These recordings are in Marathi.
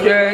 Jai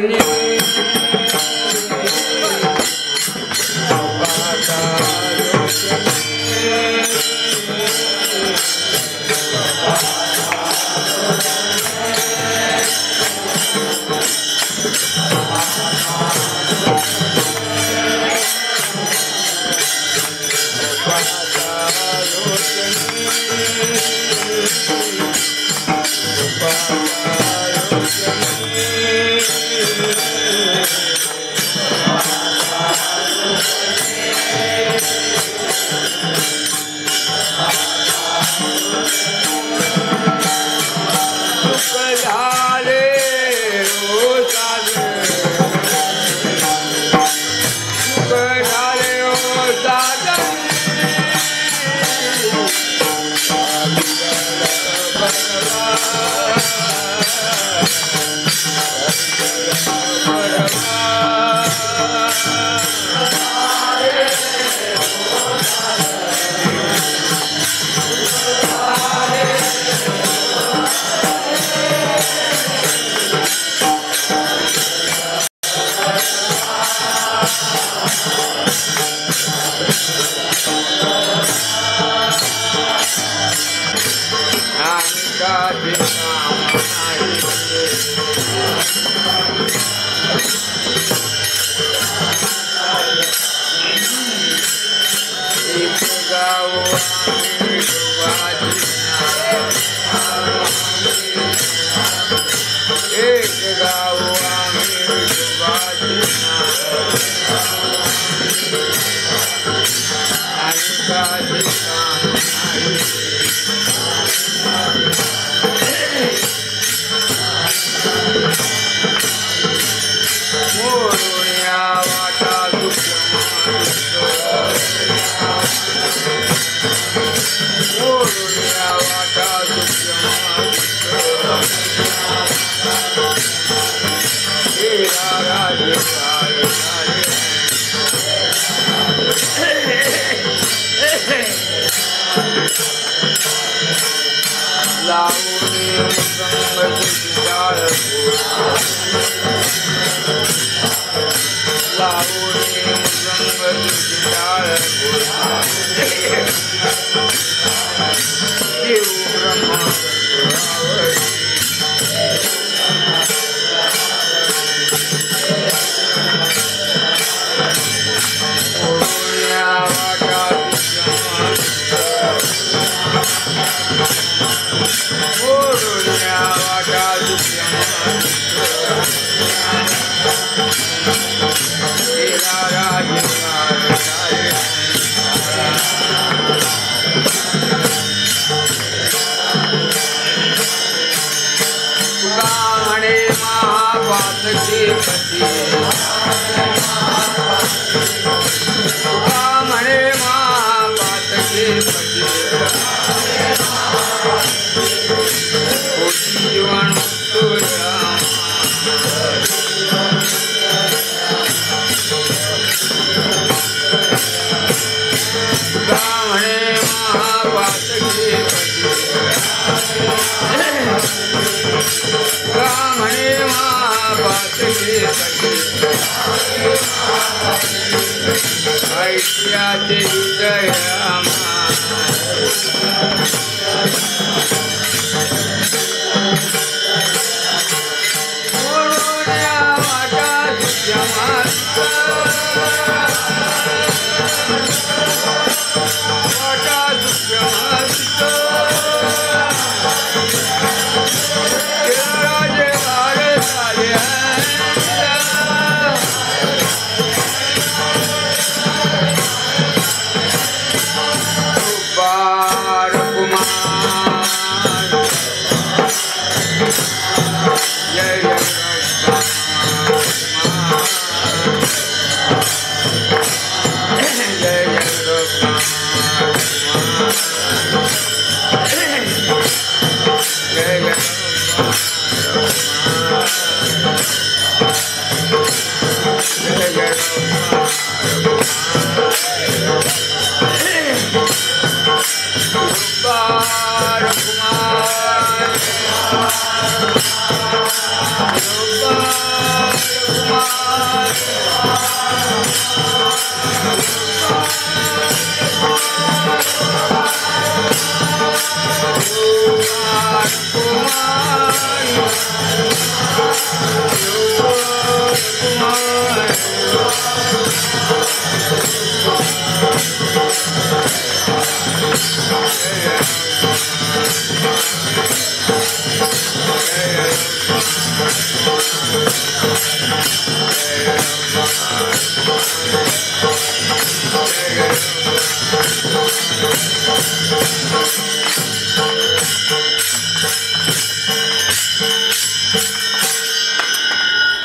ऐतिहाचे हृदय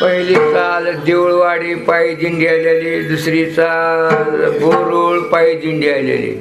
पहिली चाल देऊळवाडी पायी दिंडी आलेली, दुसरी चाल बोरुळ पायी दिंडी आलेली.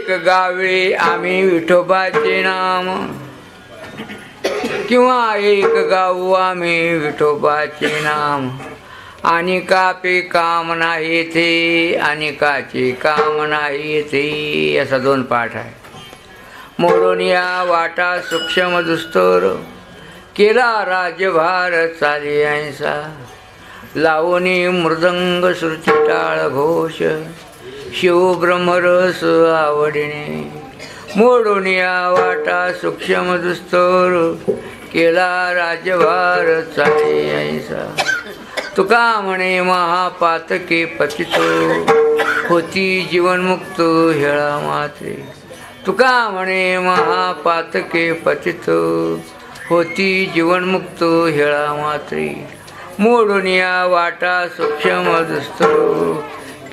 एक गावे आम्ही विठोबाचे नाम, किंवा एक गाऊ आम्ही विठोबाचे नाम. अनेकापे काम नाही ते, अनेकाचे काम नाही ते. असा 2 पाठ आहे. मोडून या वाटा सूक्ष्म दुस्तर, केला राजभार चाले ऐसा. लावणी मृदंग श्रुती टाळ घोष, शिव ब्रह्मरस आवडणे. मोडून या वाटा सूक्ष्म दुस्तर, केला राजभार चाले ऐसा. तुका म्हणे महापातके पतित, होती जीवनमुक्त हेळा मात्रे. तुका म्हणे महापातके पतित, होती जीवनमुक्त हेळा मात्रे. मोडून या वाटा सूक्ष्म दुस्तर,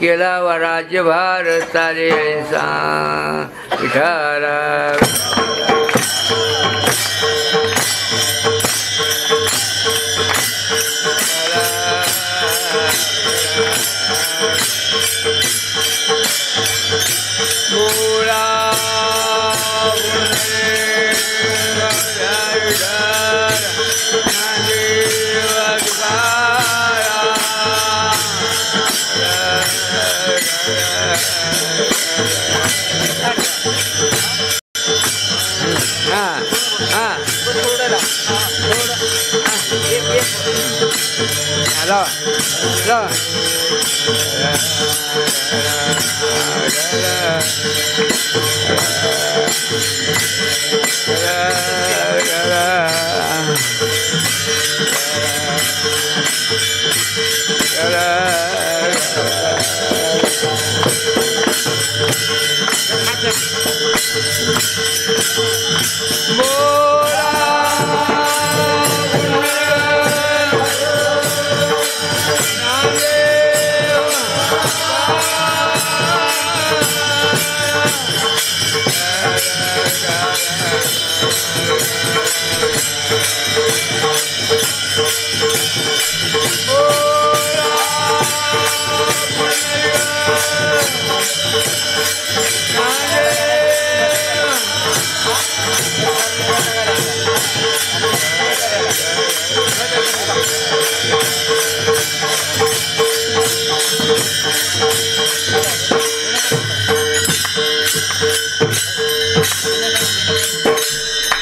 केला वा राज्यभार चाले ऐसा. विठाला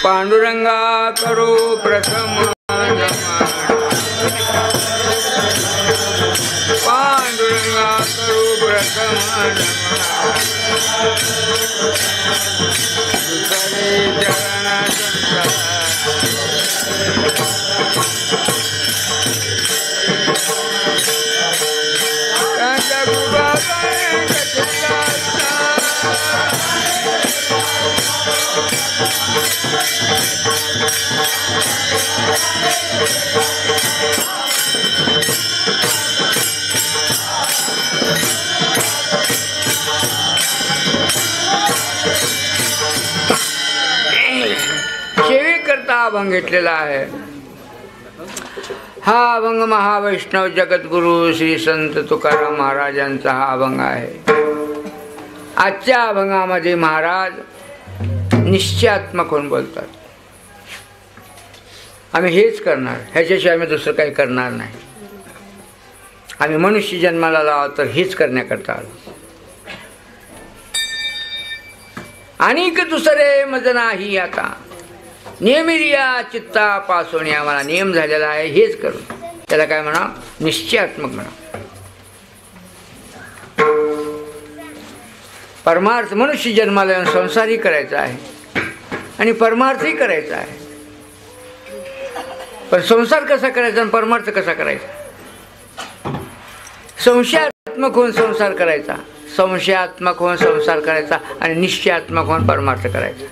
पांडुरंगा करो प्रथम पांडुरंगा करो प्रथम सेवे करता अभंग घेतलेला आहे. हा अभंग महावैष्णव जगद्गुरु श्री संत तुकाराम महाराजांचा हा अभंग आहे. आजच्या अभंगामध्ये महाराज निश्चयात्मक होऊन बोलतात. आम्ही हेच करणार, ह्याच्याशिवाय आम्ही दुसरं काही करणार नाही. आम्ही मनुष्य जन्माला आलो तर हेच करण्याकरता आलो. आणि दुसरे मज नाही आता, नियमिरिया चित्ता पासून आम्हाला नियम झालेला आहे हेच करू. त्याला काय म्हणा, निश्चयात्मक म्हणा. परमार्थ मनुष्य जन्माला येऊन संसारही करायचा आहे आणि परमार्थही करायचा आहे. पण संसार कसा करायचा आणि परमार्थ कसा करायचा? संशयात्मक होऊन संसार करायचा, संशयात्मक होऊन संसार करायचा आणि निश्चयात्मक होऊन परमार्थ करायचा.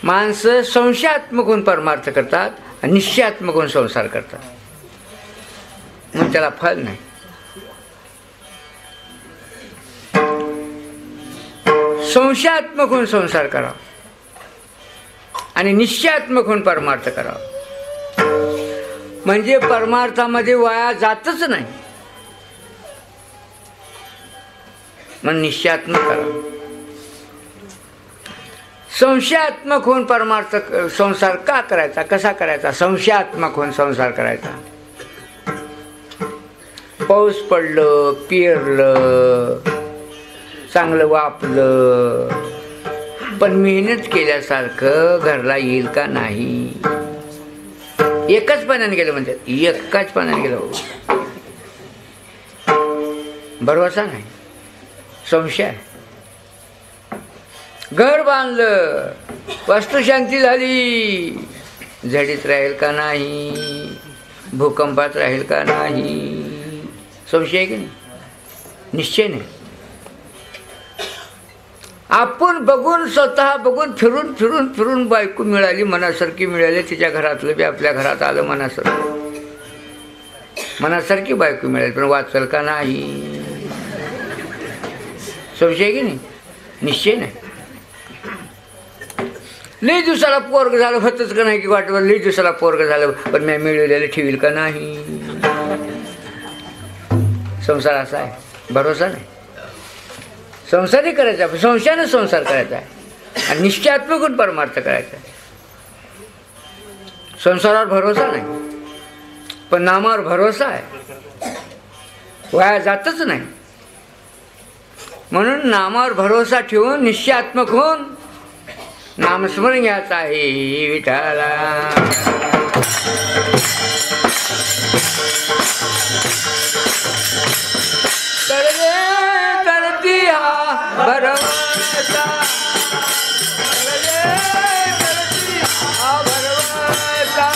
माणसं संशयात्मक होऊन परमार्थ करतात आणि निश्चयात्मक होऊन संसार करतात, म्हणून त्याला फल नाही. संशयात्मक होऊन संसार करावा आणि निश्चयात्मक होऊन परमार्थ करावा, म्हणजे परमार्थामध्ये वाया जातच नाही. मग निश्चयात्मक करा. संशयात्मक होऊन परमार्थ संसार का करायचा, कसा करायचा? संशयात्मक होऊन संसार करायचा. पाऊस पडलं, पेरलं, चांगलं वापलं, पण मेहनत केल्यासारखं घरला येईल का नाही? एकच पाण्याने गेलं म्हणतात, एकाच पाण्याने गेलं. भरोसा नाही, संशय. घर बांधलं, वास्तुशांती झाली, झडीत राहील का नाही, भूकंपात राहील का नाही? संशय आहे की नाही? निश्चय नाही. आपण बघून, स्वतः बघून, फिरून फिरून फिरून बायको मिळाली, मनासारखी मिळाली, तिच्या घरातलं बी आपल्या घरात आलं मनासारखं. मनासारखी बायको मिळाली, पण वाचल का नाही? संशय की नाही? निश्चय नाही. लई दिवसाला पोरग झालं, होतच का नाही की वाटवर, लई दिवसाला पोरग झालं, पण मी मिळवलेलं ठेवील का नाही? संसार असा आहे, भरोसा नाही. संसारही करायचा, संशयाने संसार करायचा आहे, आणि निश्चयात्मक परमार्थ करायचा आहे. संसारावर भरोसा नाही, पण नामावर भरोसा आहे, वाया जातच नाही. म्हणून नामावर भरोसा ठेवून निश्चयात्मक होऊन नामस्मरण घ्यायचं आहे. विठ्ठला करती हा भरवसा, करती हा भरवसा,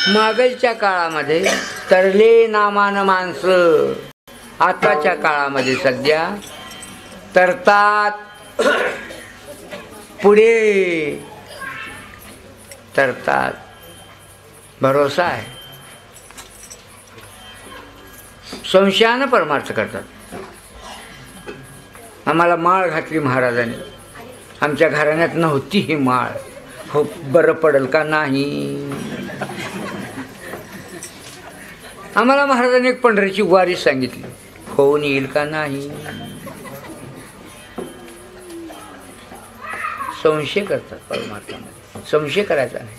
मागच्या काळामध्ये तरले नामानं माणसं, आताच्या काळामध्ये सध्या तरतात, पुढे तरतात. भरोसा आहे, संशयानं परमार्थ करतात. आम्हाला माळ घातली महाराजांनी, आमच्या घराण्यात नव्हती ही माळ, हो बरं पडेल का नाही? आम्हाला महाराजांनी एक पंढरीची वारी सांगितली, होऊन येईल का नाही? संशय करतात परमार्थामध्ये, संशय करायचा नाही,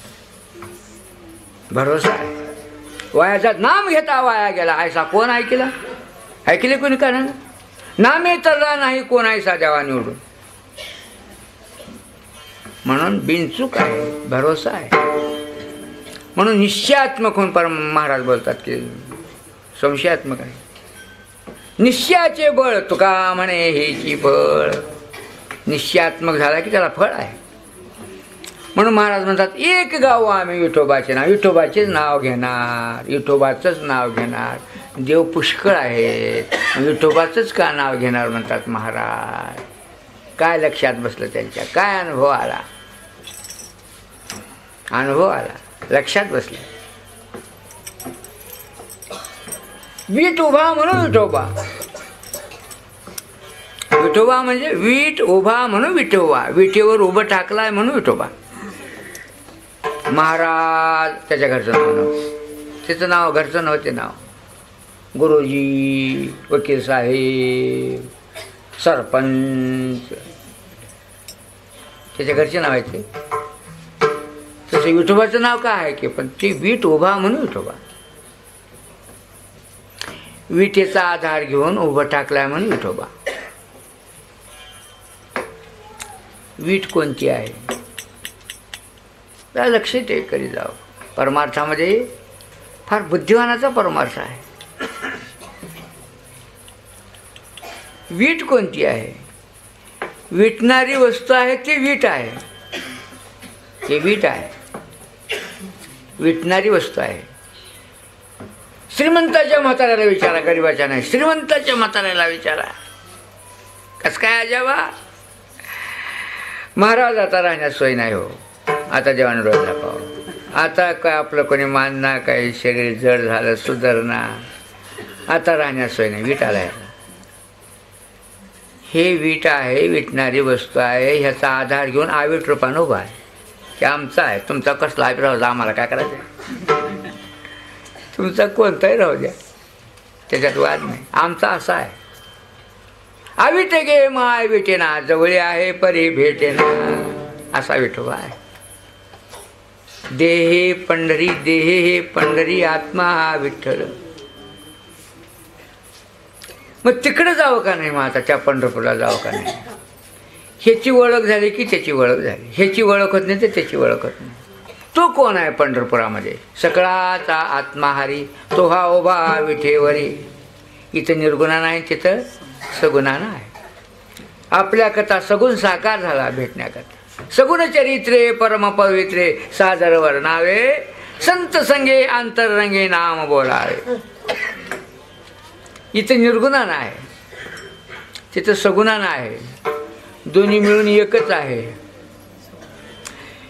भरोसा आहे. वायाचा नाम घेता वाया गेला ऐसा कोण ऐकला? ऐकले कोणी? कारण नामे तरला नाही कोण ऐसा द्यावा निवडून. म्हणून बिनचूक आहे, भरोसा आहे. म्हणून निश्चयात्मक होऊन महाराज बोलतात की संशयात्मक आहे. निश्चयाचे बळ तुका म्हणे हेची फळ. निश्चयात्मक झाला की त्याला फळ आहे. म्हणून महाराज म्हणतात एक गाव आम्ही विठोबाचे नाव, विठोबाचेच नाव घेणार, विठोबाचंच नाव घेणार. देव पुष्कळ आहेत, विठोबाचंच का नाव घेणार म्हणतात महाराज. काय लक्षात बसलं त्यांच्या, काय अनुभव आला, अनुभव आला, लक्षात बसलं. वीट उभा म्हणून विठोबा. विठोबा म्हणजे वीट उभा म्हणून विठोबा, विटेवर उभं टाकलाय म्हणून विठोबा. महाराज त्याच्या घरचं नाव नव्हतं, त्याचं नाव घरचं नव्हते नाव. गुरुजी, वकील साहेब, सरपंच, त्याच्या घरचे नाव आहे ते. तसं विठोबाचं नाव काय आहे की, पण ते वीट उभा म्हणून विठोबा. विटेचा आधार घेऊन उभं टाकलाय म्हणून विठोबा. वीट कोणती आहे त्या लक्ष ते करी जावं. परमार्थामध्ये फार बुद्धिवानाचा परमार्थ आहे. वीट कोणती आहे, विटणारी वस्तू आहे ती वीट आहे, ते वीट आहे, विटणारी वस्तू आहे. श्रीमंताच्या म्हाताऱ्याला विचारा, गरीबाच्या नाही, श्रीमंताच्या म्हाताऱ्याला विचारा. कसं काय अजाबा महाराज, आता राहण्यास सोय नाही हो, आता जेवण रोज दाखव, आता काय आपलं कोणी मानना, काही शरीर जड झालं, सुधारणा, आता राहण्यास सोय नाही. वीट आला हे वीट आहे, विटणारी वस्तू आहे, ह्याचा आधार घेऊन आवीट रूपानं उभा आहे की आमचा आहे, तुमचा कसला आहे राहू द्या, आम्हाला काय करायचं, तुमचा कोणताही राहू द्या, त्याच्यात वाद नाही, आमचा असा आहे. आवीट गे माय विटेना, जवळी आहे परी भेटेना, असा विठोबा आहे. देहे पंढरी, देहे हे पंढरी, आत्मा हा विठ्ठल. मग तिकडं जावं का नाही, मग आता त्या पंढरपूरला जावं का नाही. ह्याची ओळख झाली की त्याची ओळख झाली, ह्याची ओळख होत नाही तर त्याची ओळख होत नाही. तो कोण आहे पंढरपुरामध्ये, सकळाचा आत्माहारी, तो हा उभा विठेवरी. इथं निर्गुणा नाही, तिथं सगुणानं आहे. आपल्याकरता सगुण साकार झाला भेटण्याकरता. सगुण चरित्रे परम पवित्रे, सादर वर्णावे, संत संगे अंतरंगे नाम बोलावे. इथं निर्गुणानं आहे, तिथं सगुणानं आहे, दोन्ही मिळून एकच आहे.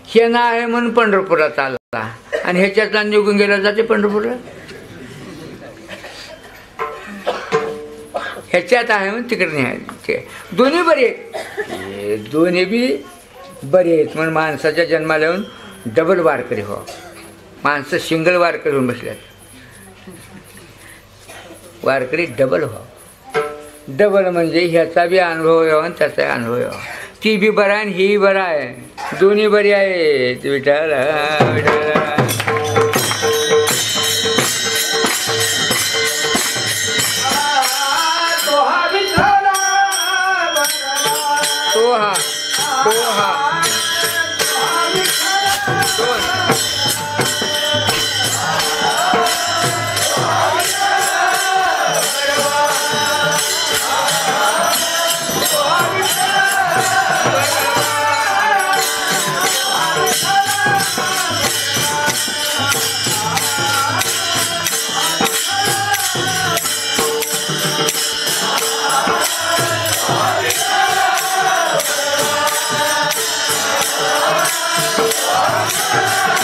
हे ना आहे म्हणून पंढरपुरात आला आणि ह्याच्यातला निघून गेला जाते पंढरपूरला. ह्याच्यात आहे म्हणून तिकडे नाही. दोन्ही बरे आहेत, दोन्ही बी बरे आहेत म्हणून माणसाच्या जन्माला येऊन डबल वारकरी हो. माणसं सिंगल वारकरी होऊन बसल्यात, वारकरी डबल हो. डबल म्हणजे ह्याचा बी अनुभव यावा आणि त्याचा अनुभव यावा. ती बी बरं आहे आणि ही बरं आहे, दोन्ही बरी आहेत. विठ्ठल विठ्ठल. तो हा तो हा Oh,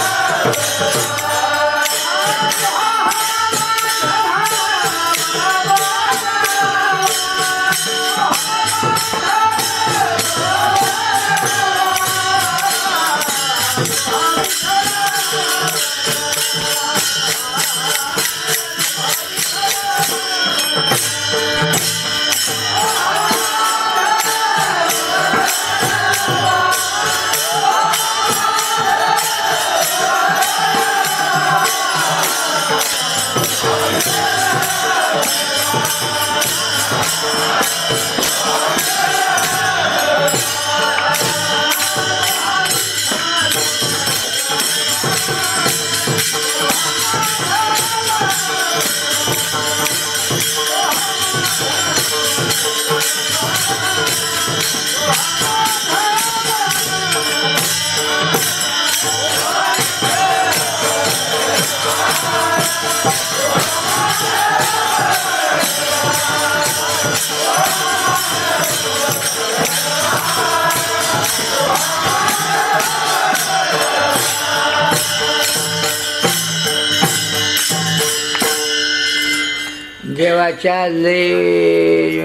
देवाच्या लय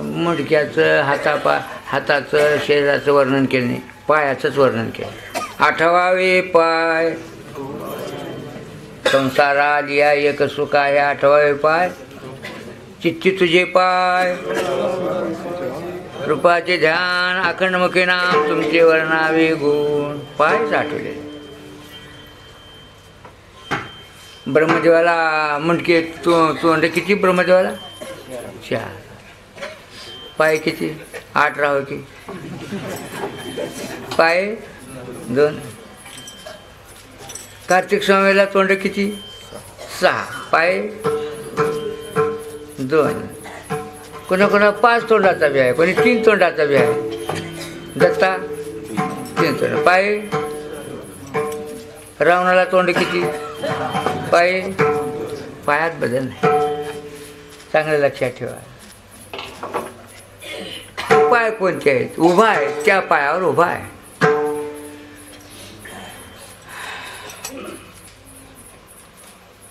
मुंडक्याचं हाताचं शरीराचं वर्णन केलं नाही, पायाचंच वर्णन केलं. 8वे पाय संसारा लिया एक सुख आहे. 8वे पाय चित्ती तुझे पाय, रूपाचे ध्यान अखंडमुखी नाम तुमचे वर्णावे गुण. पायच आठवले. ब्रह्मदेवाला मुंडके तोंड किती? ब्रह्मदेवाला 4. पाय किती? 8 राहो की पाय 2. कार्तिक स्वामीला तोंड किती? 6. पाय 2. कोणा 5 तोंडाचा बी आहे, कोणी 3 तोंडाचा बी आहे. दत्ता 3 तोंड. पाय रावणाला तोंड किती? पाय. पायात बदल नाही, चांगलं लक्षात ठेवा. पाय कोणते आहेत? उभा आहे, त्या पायावर उभा आहे.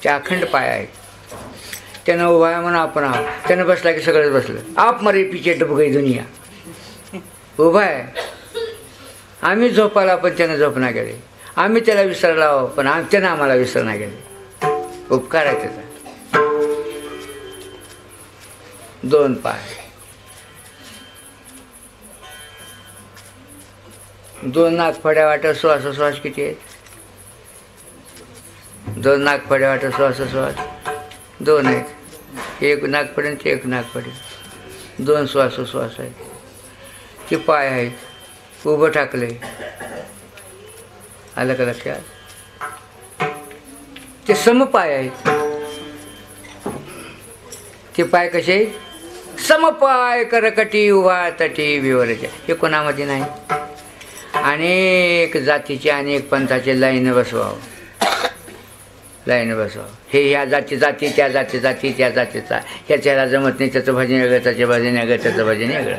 त्या अखंड पाय आहेत. त्यानं उभा आहे म्हणून आपण आहोत. त्यानं बसला की सगळंच बसलं. आप मरे पिछे डूब गई दुनिया. उभा आहे. आम्ही झोपायला पण त्यानं झोप नाही गेले. आम्ही त्याला विसरला आहो पण त्यानं आम्हाला विसर नाही गेले. उपकार आहे त्याचा. 2 पाय, 2 नागफड्या वाटत श्वास किती आहेत? 2 नागफड्या वाटत श्वास 2 आहेत. 1 नागफडी आणि 1 नागफडी. 2 श्वास आहेत. ते पाय आहेत. उभं टाकले. आलं का लक्षात? ते समपाय आहेत. ते पाय कसे आहेत? समपाय करकटी उभा तटी विवराच्या. हे कोणामध्ये नाही. अनेक जातीचे अनेक पंथाचे लाईन बसवावं. हे ह्या जाती त्या जाती त्या जातीचा. ह्याच्याला जमत नाही, त्याचं भजन वेगळं, त्याचे भजन वेगळं, त्याचं भजन वेगळं.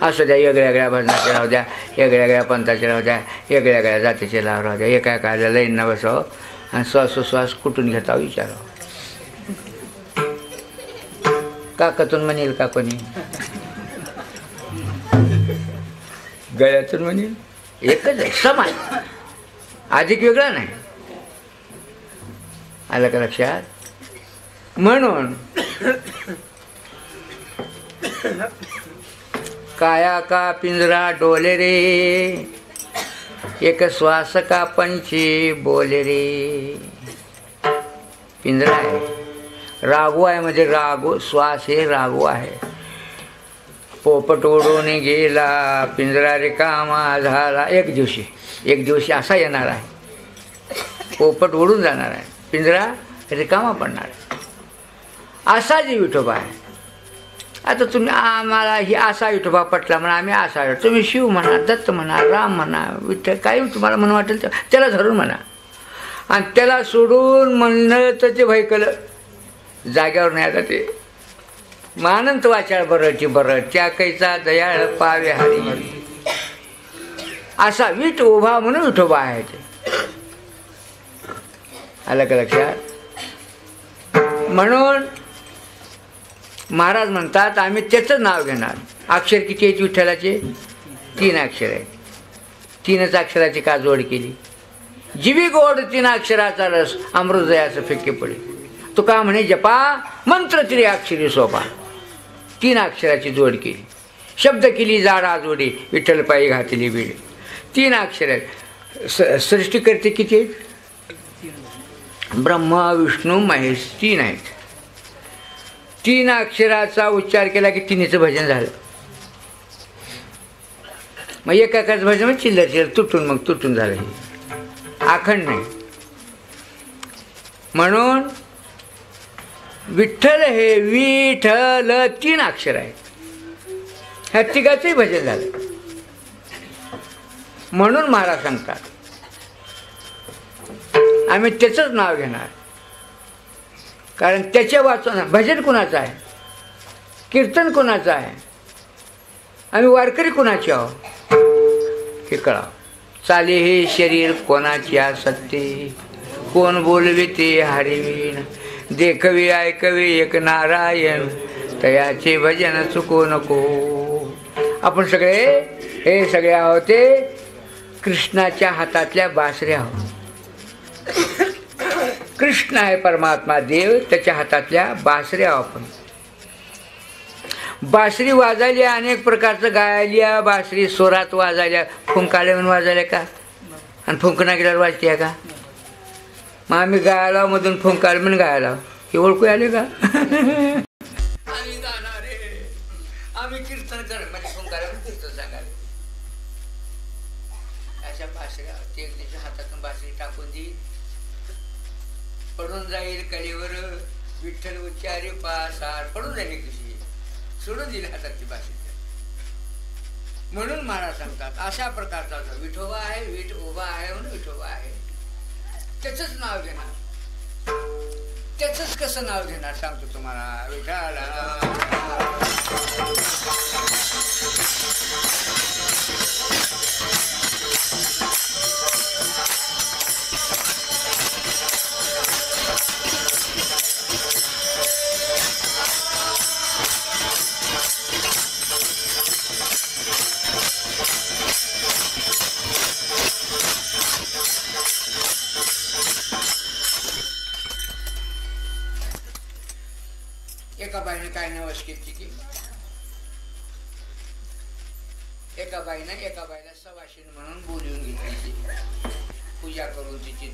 असू द्या, वेगळ्या भजनाचे राहू द्या, वेगळ्या पंथाचे राहू द्या, वेगळ्या जातीचे लाव राहू द्या. एका लाईननं बसावं आणि श्वासोश्वास कुठून घेता विचारावं. काकातून म्हणेल का कोणी? गळ्यातून म्हणेल? एकच आहे, समान, अधिक वेगळा नाही. आलं का लक्षात? म्हणून काया का पिंजरा डोले रे, एक श्वास का पंछी बोले रे. पिंजरा आहे, रागू आहे, म्हणजे रागू श्वास हे रागू आहे. पोपट उडून गेला पिंजरा रिकामा झाला. एक दिवशी असा येणार आहे. पोपट उडून जाणार आहे, पिंजरा रिकामा पडणार आहे. असा जी विठोबा आहे. आता तुम्ही आम्हाला ही असा विठोबा पटला म्हणा, आम्ही असा. तुम्ही शिव म्हणा, दत्त म्हणा, राम म्हणा, विठ्ठल, काही तुम्हाला म्हणून वाटेल त्याला धरून म्हणा. आणि त्याला सोडून म्हणलं तर ते भैकलं जाग्यावर नाही. आता ते मानंत वाचाळ बरं त्या कैचा दयाळ पावे हरी. असा विठ उभा म्हणून विठोबा आहे ते. आलं का लक्षात? म्हणून महाराज म्हणतात आम्ही त्याचं नाव घेणार. अक्षर किती आहेत विठ्ठलाचे? 3 अक्षर आहेत. 3च अक्षराची का जोड केली? जीवी गोड 3 अक्षराचा रस अमृतदयाचं फिक्के पडे. तो का म्हणे जपा मंत्र 3 अक्षरी सोपा. 3 अक्षराची जोड केली. शब्द केली जाडा जोडी, विठ्ठल पायी घातली बिडे. 3 अक्षर आहेत. सृष्टीकर्ते किती आहेत? ब्रह्मा विष्णू महेश 3 आहेत. 3 अक्षराचा उच्चार केला की 3चं भजन झालं. मग एकाच भजन मग चिल्लर तुटून झालं. हे अखंड नाही. म्हणून विठ्ठल हे विठ्ठल 3 अक्षर आहेत. ह्या 3घाचंही भजन झालं. म्हणून महाराज सांगतात आम्ही त्याचंच नाव घेणार. कारण त्याच्या वाचून भजन कुणाचं आहे, कीर्तन कुणाचं आहे, आम्ही वारकरी कुणाचे आहोत हे कळा. चाले हे शरीर कोणाची सत्ते, कोण बोलवे ते हरिवीण. देखवी ऐकवी एक नारायण, तयाचे भजन चुको नको. आपण सगळे हे सगळे आहोत ते कृष्णाच्या हातातल्या बासऱ्या आहोत. कृष्ण आहे परमात्मा देव, त्याच्या हातातल्या बासऱ्या आहोत आपण. बासरी वाजायली अनेक प्रकारचं गायल्या, बासरी स्वरात वाजायल्या, फुंकाले म्हणून वाजायला का? आणि फुंकणा गेल्यावर वाजते का? मग आम्ही गायला मधून फुंकाल म्हणून गायला हे ओळखू आले का? आम्ही गाणार रे, आम्ही कीर्तन कर म्हणजे फुंकाला म्हणून कीर्तन सांगाले. अशा बासऱ्या ते त्याच्या हातातून बासरी टाकून देईल, पडून जाईल कलेवर विठ्ठल उच्चारी पासार, पडून जाईल कशी सोडून दिली हातातली बासरी. म्हणून महाराज सांगतात अशा प्रकारचा विठोबा आहे, विठ उभा आहे म्हणून विठोबा आहे. त्याचंच नाव घेणार, त्याचंच कसं नाव घेणार सांगतो तुम्हाला. विठाला एका बाईने काय नवस केली की एका बाईनं एका बाईला सवाशीण म्हणून बोलवून घेतली, पूजा करून तिची.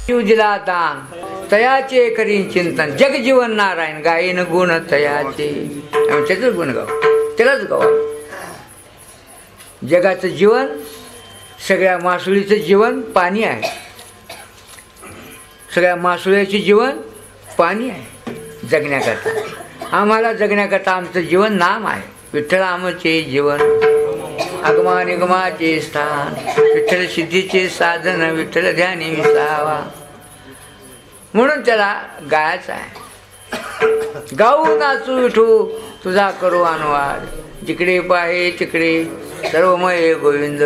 जीव दिला दान तयाचे करीन चिंतन जग जीवन नारायण गायन गुण तयाचे. त्याचंच गुण गाव, त्यालाच गाव. जगाचं जीवन, सगळ्या मासुळीचं जीवन पाणी आहे. सगळ्या मासुळ्याचे जीवन पाणी आहे जगण्याकरता. आम्हाला जगण्याकरता आमचं जीवन नाम आहे. विठ्ठल आमचे जीवन आगमा निगमाचे स्थान, विठ्ठल सिद्धीचे साधन, विठ्ठल ध्यानी विसावा. म्हणून त्याला गायचं आहे. गाऊ नाचू विठू तुझा करू अनुवाद, जिकडे पाहे तिकडे सर्वमय गोविंद.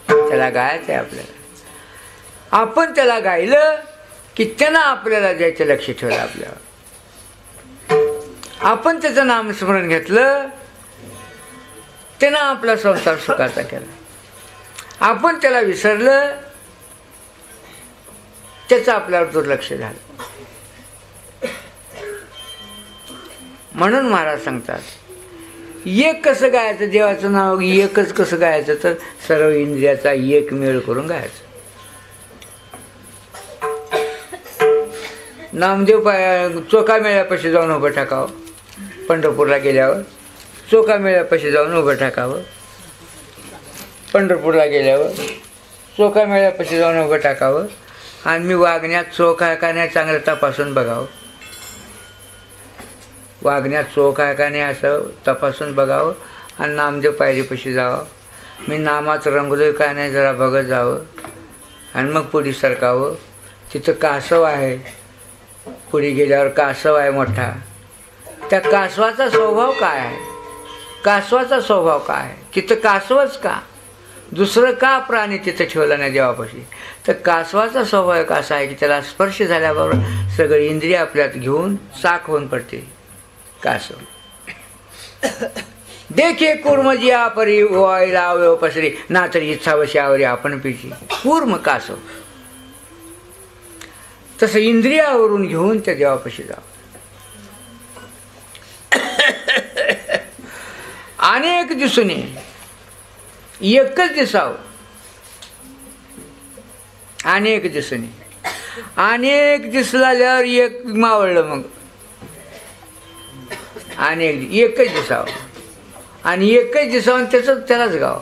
त्याला गायचं आहे आपल्याला. आपण त्याला गायलं की त्यानं आपल्याला द्यायचं लक्ष ठेवलं आपल्यावर. आपण त्याचं नामस्मरण घेतलं, त्यानं आपला संसार सुखाचा केला. आपण त्याला विसरलं, त्याचं आपल्यावर दुर्लक्ष झालं. म्हणून महाराज सांगतात, एक कसं गायचं, देवाचं नाव एकच कसं गायचं, तर सर्व इंद्रियाचा एक मेळ करून गायचं. नामदेव चोका मेळ्यापाशी जाऊन उभं टाकावं. पंढरपूरला गेल्यावर चोका मेळ्यापाशी जाऊन उभं टाकावं. पंढरपूरला गेल्यावर चोका मेळ्यापाशी जाऊन उभं टाकावं. आणि मी वागण्यात चोख आहे का नाही चांगलं तपासून बघावं. वागण्यात चोख आहे का नाही असं तपासून बघावं. आणि नामदेव पायरीपाशी जावं. मी नामात रंगलोय का नाही जरा बघत जावं. आणि मग पुढे सरकावं. तिथं कासव आहे, पुढे गेल्यावर कासव आहे मोठा. त्या कासवाचा स्वभाव काय आहे, कासवाचा स्वभाव काय आहे, तिथं कासवच का, दुसरं का प्राणी तिथं ठेवला नाही देवापाशी. तर कासवाचा स्वभाव कसा आहे की त्याला स्पर्श झाल्याबरोबर सगळी इंद्रिय आपल्यात घेऊन साख होऊन पडते. कासव देखे कूर्म जिया परी वाईला अवयव पसरी ना तरी इच्छावशावरी आपण पिची. कूर्म कासव तसं इंद्रियावरून घेऊन त्या देवापाशी जावं. अनेक दिसूने एकच दिसावं. अनेक दिसूने अनेक दिसल्यावर एक मावळलं. मग अनेक एकच दिसावं आणि एकच दिसावं त्याच त्यालाच गाव.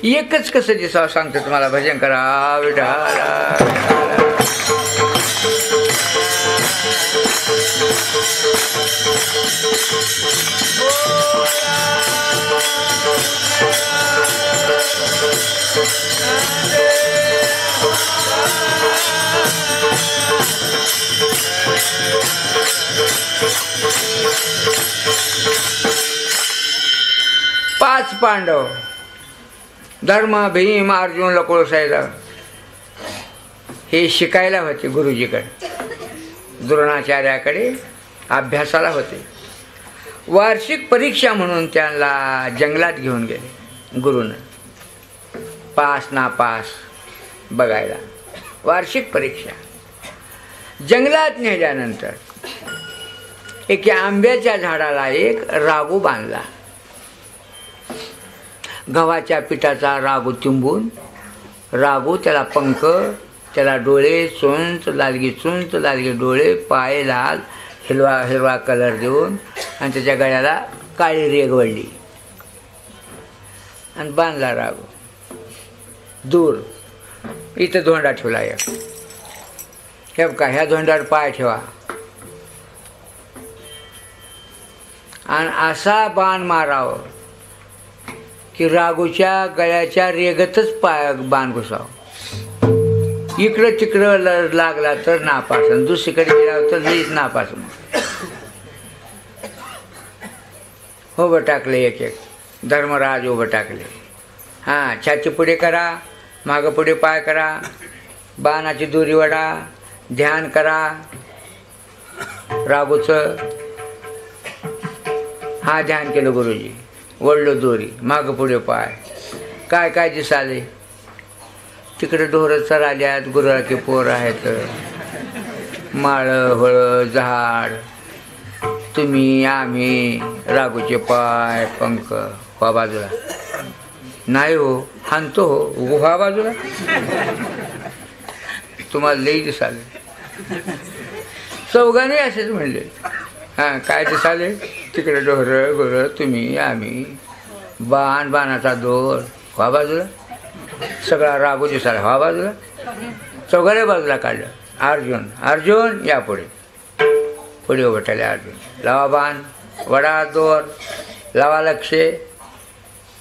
एकच कसं दिसावं सांगतो तुम्हाला. भजन करा विठ्ठला. पाच पांडव धर्म भीम अर्जुन लकोळसायला हे शिकायला होते गुरुजीकडे, द्रोणाचार्याकडे अभ्यासाला होते. वार्षिक परीक्षा म्हणून त्यांना जंगलात घेऊन गेले गुरुनं. पास नापास बघायला वार्षिक परीक्षा. जंगलात नेल्यानंतर एक आंब्याच्या झाडाला एक रागू बांधला. गव्हाच्या पिठाचा रागू तिंबून, रागू त्याला पंख, त्याला डोळे, चुंच लालगी चुंच लालगी डोळे, पाय लाल, हिरवा हिरवा कलर देऊन आणि त्याच्या गळ्याला काळी रेग वळली आणि बांधला रागू. दूर इथं धोंडा ठेवला एक. हे का ह्या धोंड्यावर पाय ठेवा आणि असा बाण मारावं की रागूच्या गळ्याच्या रेगतच पाय बाण घुसावं. इकडं तिकडं लागला तर नापास, दुसरीकडे गेला तर लईच नापास. उभं टाकले एक एक. धर्मराज उभं टाकले. हां, छाती पुढे करा, मागं पुढे पाय करा, बाणाची दोरी वडा, ध्यान करा रागूचं. हा ध्यान केलं गुरुजी. वळलो दोरी, मागं पुढे पाय. काय काय दिसाले तिकडे ढोरं चराल्यात, गुराचे पोर आहेत, माळं होळं झाड, तुम्ही आम्ही, रागूचे पाय पंख. व्हा बाजूला. नाही हो, हाणतो हो, व्हा बाजूला. तुम्हाला लई दिसाले. चौघांनी असेच म्हणले. हां, काय दिसाले? तिकडे डोहरं गोरं, तुम्ही, आम्ही, बाणाचा दोर व्हा बाजूला, सगळा रागू दिसाला व्हा बाजूला. चौघाला बाजूला काढलं. अर्जुन या पुढे. पुढे उभटले अर्जुन. लावा बाण, वडा दोर, लावा लक्षे.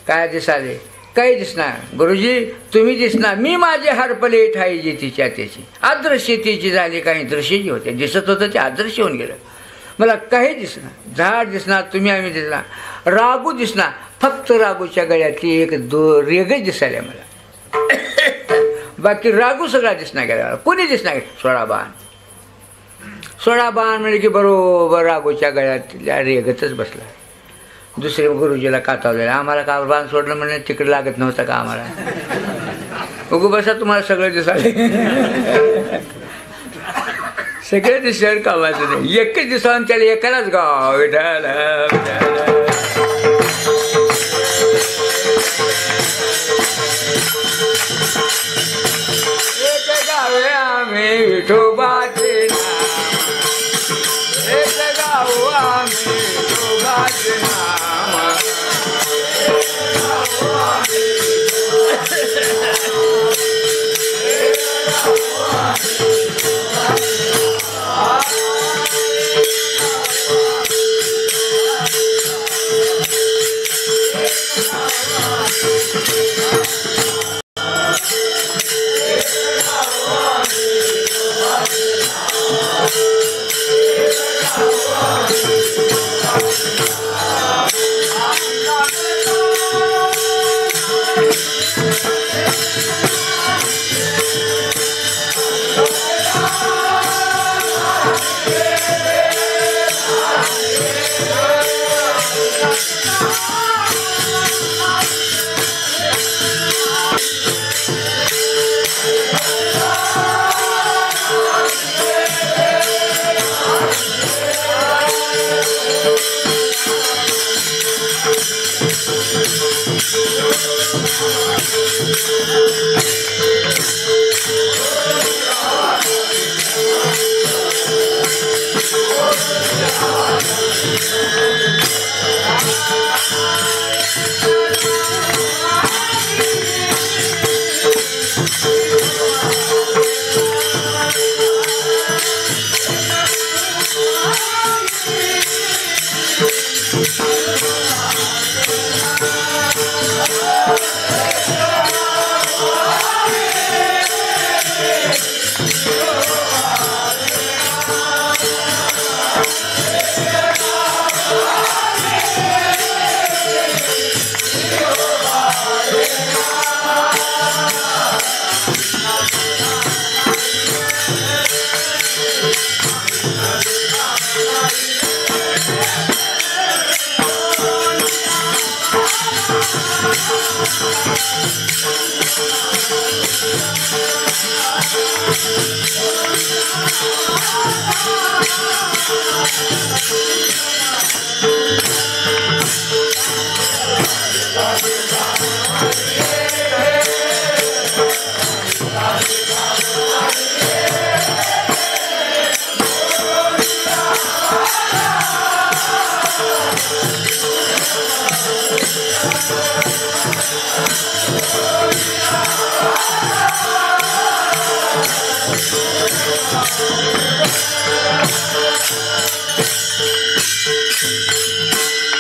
काय दिसाले? काही दिसणार. गुरुजी तुम्ही दिसणार. मी माझे हरपले ठाई तिच्या त्याची. अदृश्य तिची झाली, काही दृश्यची होते. दिसत होतं ते अदृश्य होऊन गेलं. मला काही दिसणार. झाड दिसणार, तुम्ही आम्ही दिसणार. रागू दिसणार. फक्त रागूच्या गळ्यातली एक रेगच दिसायला मला. बाकी रागू सगळा दिसणार गेला. कोणी दिसणार? सोळा बाण म्हणजे की बरोबर रागूच्या गळ्यातल्या रेगतच बसला. दुसरे गुरुजीला कातावलेलं. आम्हाला का बाण सोडलं म्हणजे तिकडे लागत नव्हतं का आम्हाला? बघू बसा, तुम्हाला सगळं दिसाले. सगळे दिसल्यावर कामाचं नाही. एकच दिवसावर त्याला एकालाच गाव विठाला. एक गावे आम्ही विठोबाचे नाम, एक गाव आम्ही विठोबाचे नाम.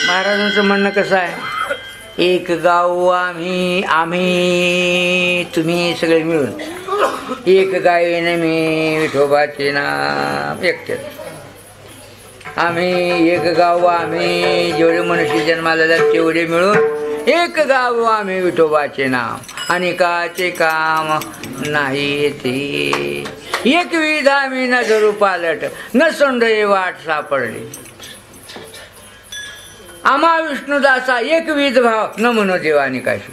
महाराजांचं म्हणणं कसं आहे? एक गाव आम्ही, आम्ही तुम्ही सगळे मिळून. एक गायीने मी विठोबाचे नाम एकटे. आम्ही एक गाव आम्ही, जेवढे मनुष्य जन्माला जातात तेवढे मिळून एक गाव आम्ही विठोबाचे नाम. अनेकाचे काम नाही ते, एक विध आम्ही न धरू पालट, न सोंडे वाट सापडली. आम्हा विष्णुदासा एक विध भाव, न म्हणो देवानी काशी.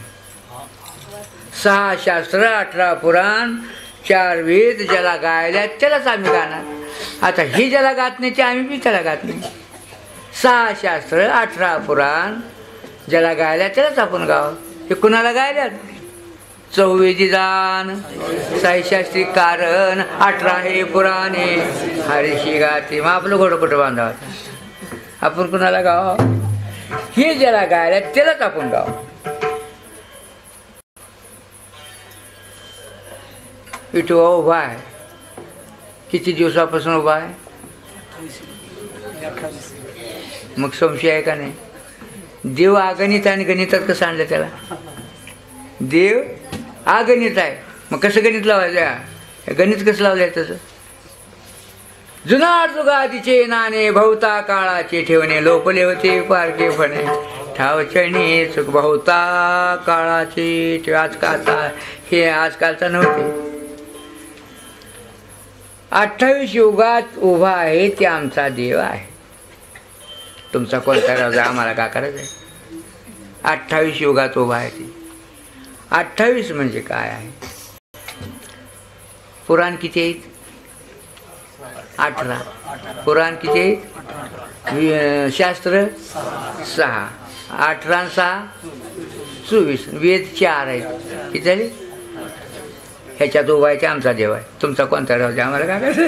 6 शास्त्र 18 पुराण 4 वेद ज्याला गायल्या त्यालाच आम्ही गाणार. आता ही ज्याला गात नाही ते आम्ही बी त्याला गात नाही. 6 शास्त्र 18 पुराण ज्याला गायल्या त्यालाच आपण गाव. हे कुणाला गायल्यात? चौवेदी दान साईशास्त्री कारण 18 हे पुराणे हरीशी गाती. मग आपलं घोडं कुठं बांधावं? आपण कुणाला गाव? हे ज्याला गायला त्यालाच आपण गाव. विठोबा उभा आहे. किती दिवसापासून उभा आहे? मग संशय आहे का नाही? देव अगणित आणि गणितात कसं आणलं त्याला? देव अगणित आहे, मग कसं गणित लावायचं? गणित कसं लावलं आहे तसं? जुनाट जुगादीचे नाणे भवता काळाचे ठेवणे लोपले होते पारखे फणे ठावचणी चुक भवता काळाचे. आजकालचा हे आजकालचा नव्हते. 28 युगात उभा आहे ते आमचा देव आहे. तुमचा कोणता राजा आम्हाला का करायचं आहे? 28 युगात उभा आहे ते. 28 म्हणजे काय आहे? पुराण किती आहेत? 18. पुराण किती आहेत? शास्त्र 6. 18 आणि 6 24. वेद 4 आहेत. किती झाले? ह्याच्यात उभा आहे ते आमचा देव आहे. तुमचा कोणता राजा आम्हाला का करायचं?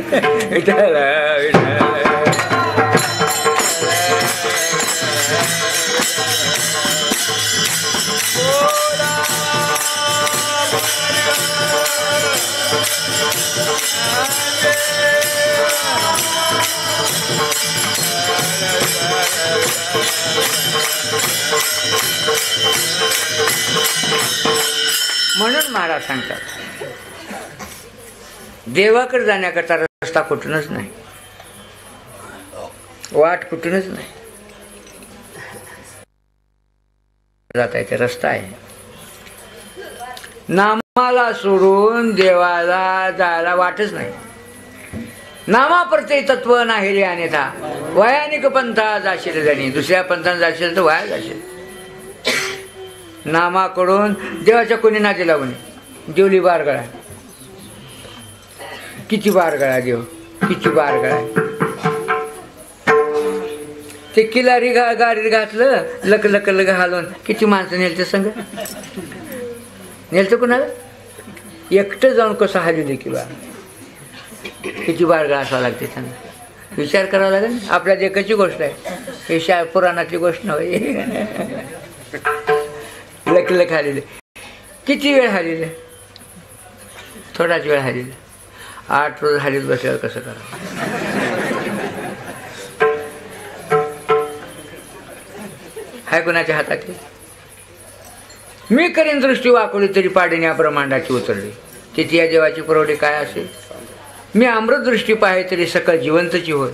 म्हणून महाराज सांगतात देवाकडे जाण्याकरता रस्ता कुठूनच नाही, वाट कुठूनच नाही. जाता येते रस्ता आहे. नामाला सोडून देवाला जायला वाटच नाही. नामाप्रते तत्व नाही रे अन्यथा वयानिक पंथा जाशील जणी. दुसऱ्या पंथाने जाशील तर वाया जाशील. नामाकडून देवाच्या कोणी नाते लागून देवली बारगळा. किती बारगळा देव, किती बारगळा. ते किलारी गाडीत घातलं लक लक लक घालून किती माणसं नेलते संग नेलतं कुणाला? एकटं जाऊन कसं हलवले किंवा किती बारगळा असावं लागते त्यांना. विचार करावा लागेल. आपल्या देखाची गोष्ट आहे, हे पुराणातली गोष्ट नव्हे. लक लक हलवले. किती वेळ हलवले? थोडाच वेळ हलवले. 8 रोज हलीत बसल्यावर कसं करा? हाय कोणाच्या हातात? मी करीन दृष्टी वाकवली तरी पाडीने या ब्रह्मांडाची उतरली. तिथे या देवाची पुरवठी काय असेल? मी अमृत दृष्टी पाहे तरी सकल जिवंतची होय.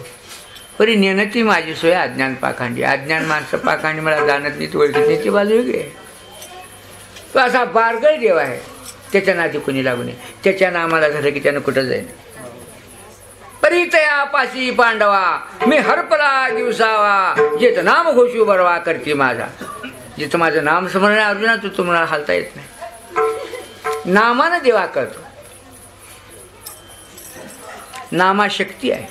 परी नेणती माझी सोय अज्ञान पाखांडी. अज्ञान माणसं पाखांडी मला जाणत नाही, ओळखीत नाही, ती बाजू वेगळी आहे. तो असा बारगळ देव आहे. त्याच्या नादी कुणी लागू नये. त्याच्या नामाला झालं की त्यानं कुठं जाईल. परितया पाशी पांडवा मी हरपला दिवसावा जेत नाम घोषू बरवा करते माझा. जिथं माझं नाम स्मरण आहे अर्जुना तू तुम्हाला हालता येत नाही. नामानं देवा करतो. नामा शक्ती आहे.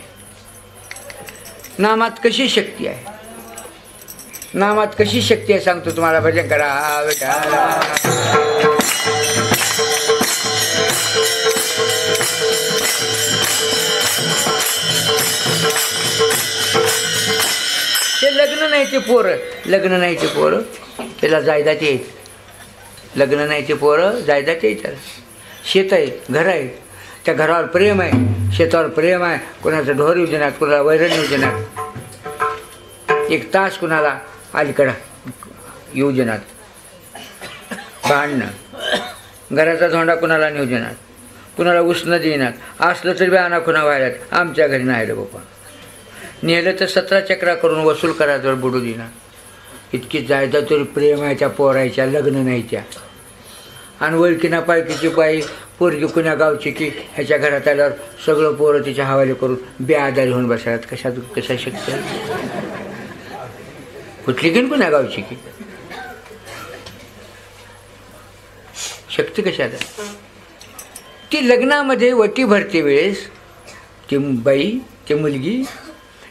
नामात कशी शक्ती आहे? नामात कशी शक्ती आहे सांगतो तुम्हाला. भजन करा ते लग्न नाही ते पोरं, लग्न नाही ते पोरं त्याला जायदाद येईल. लग्न नाही ते पोरं जायदाद येईल. त्याला शेत आहे, घर आहे, त्या घरावर प्रेम आहे, शेतावर प्रेम आहे. कोणाचं ढोर योजनात, कोणाला वैरण योजनात, एक तास कुणाला अलीकडं योजनात भांडणं, घराचा धोंडा कुणाला नियोजनात, कुणाला उष्ण देण्यात. असलं तरी बी आणा खुणा व्हायलात. आमच्या घरी नाही रे बाबा. नेलं तर 17 चक्रा करून वसूल करायचं बुडू देणार. इतकी जायदा तरी प्रेम आहे त्या पोरायच्या. लग्न नाही त्या. आणि ओळखीना पायकीची बाई पोरगी कुण्या गावची की ह्याच्या घरात आल्यावर सगळं पोरं तिच्या हवाले करून बेआदारी होऊन बसतात. कशा शक्य कुठली घेऊन कुण्या गावची की शक्ती कशात आहे? ती लग्नामध्ये वटी भरते वेळेस ती बाई, ती मुलगी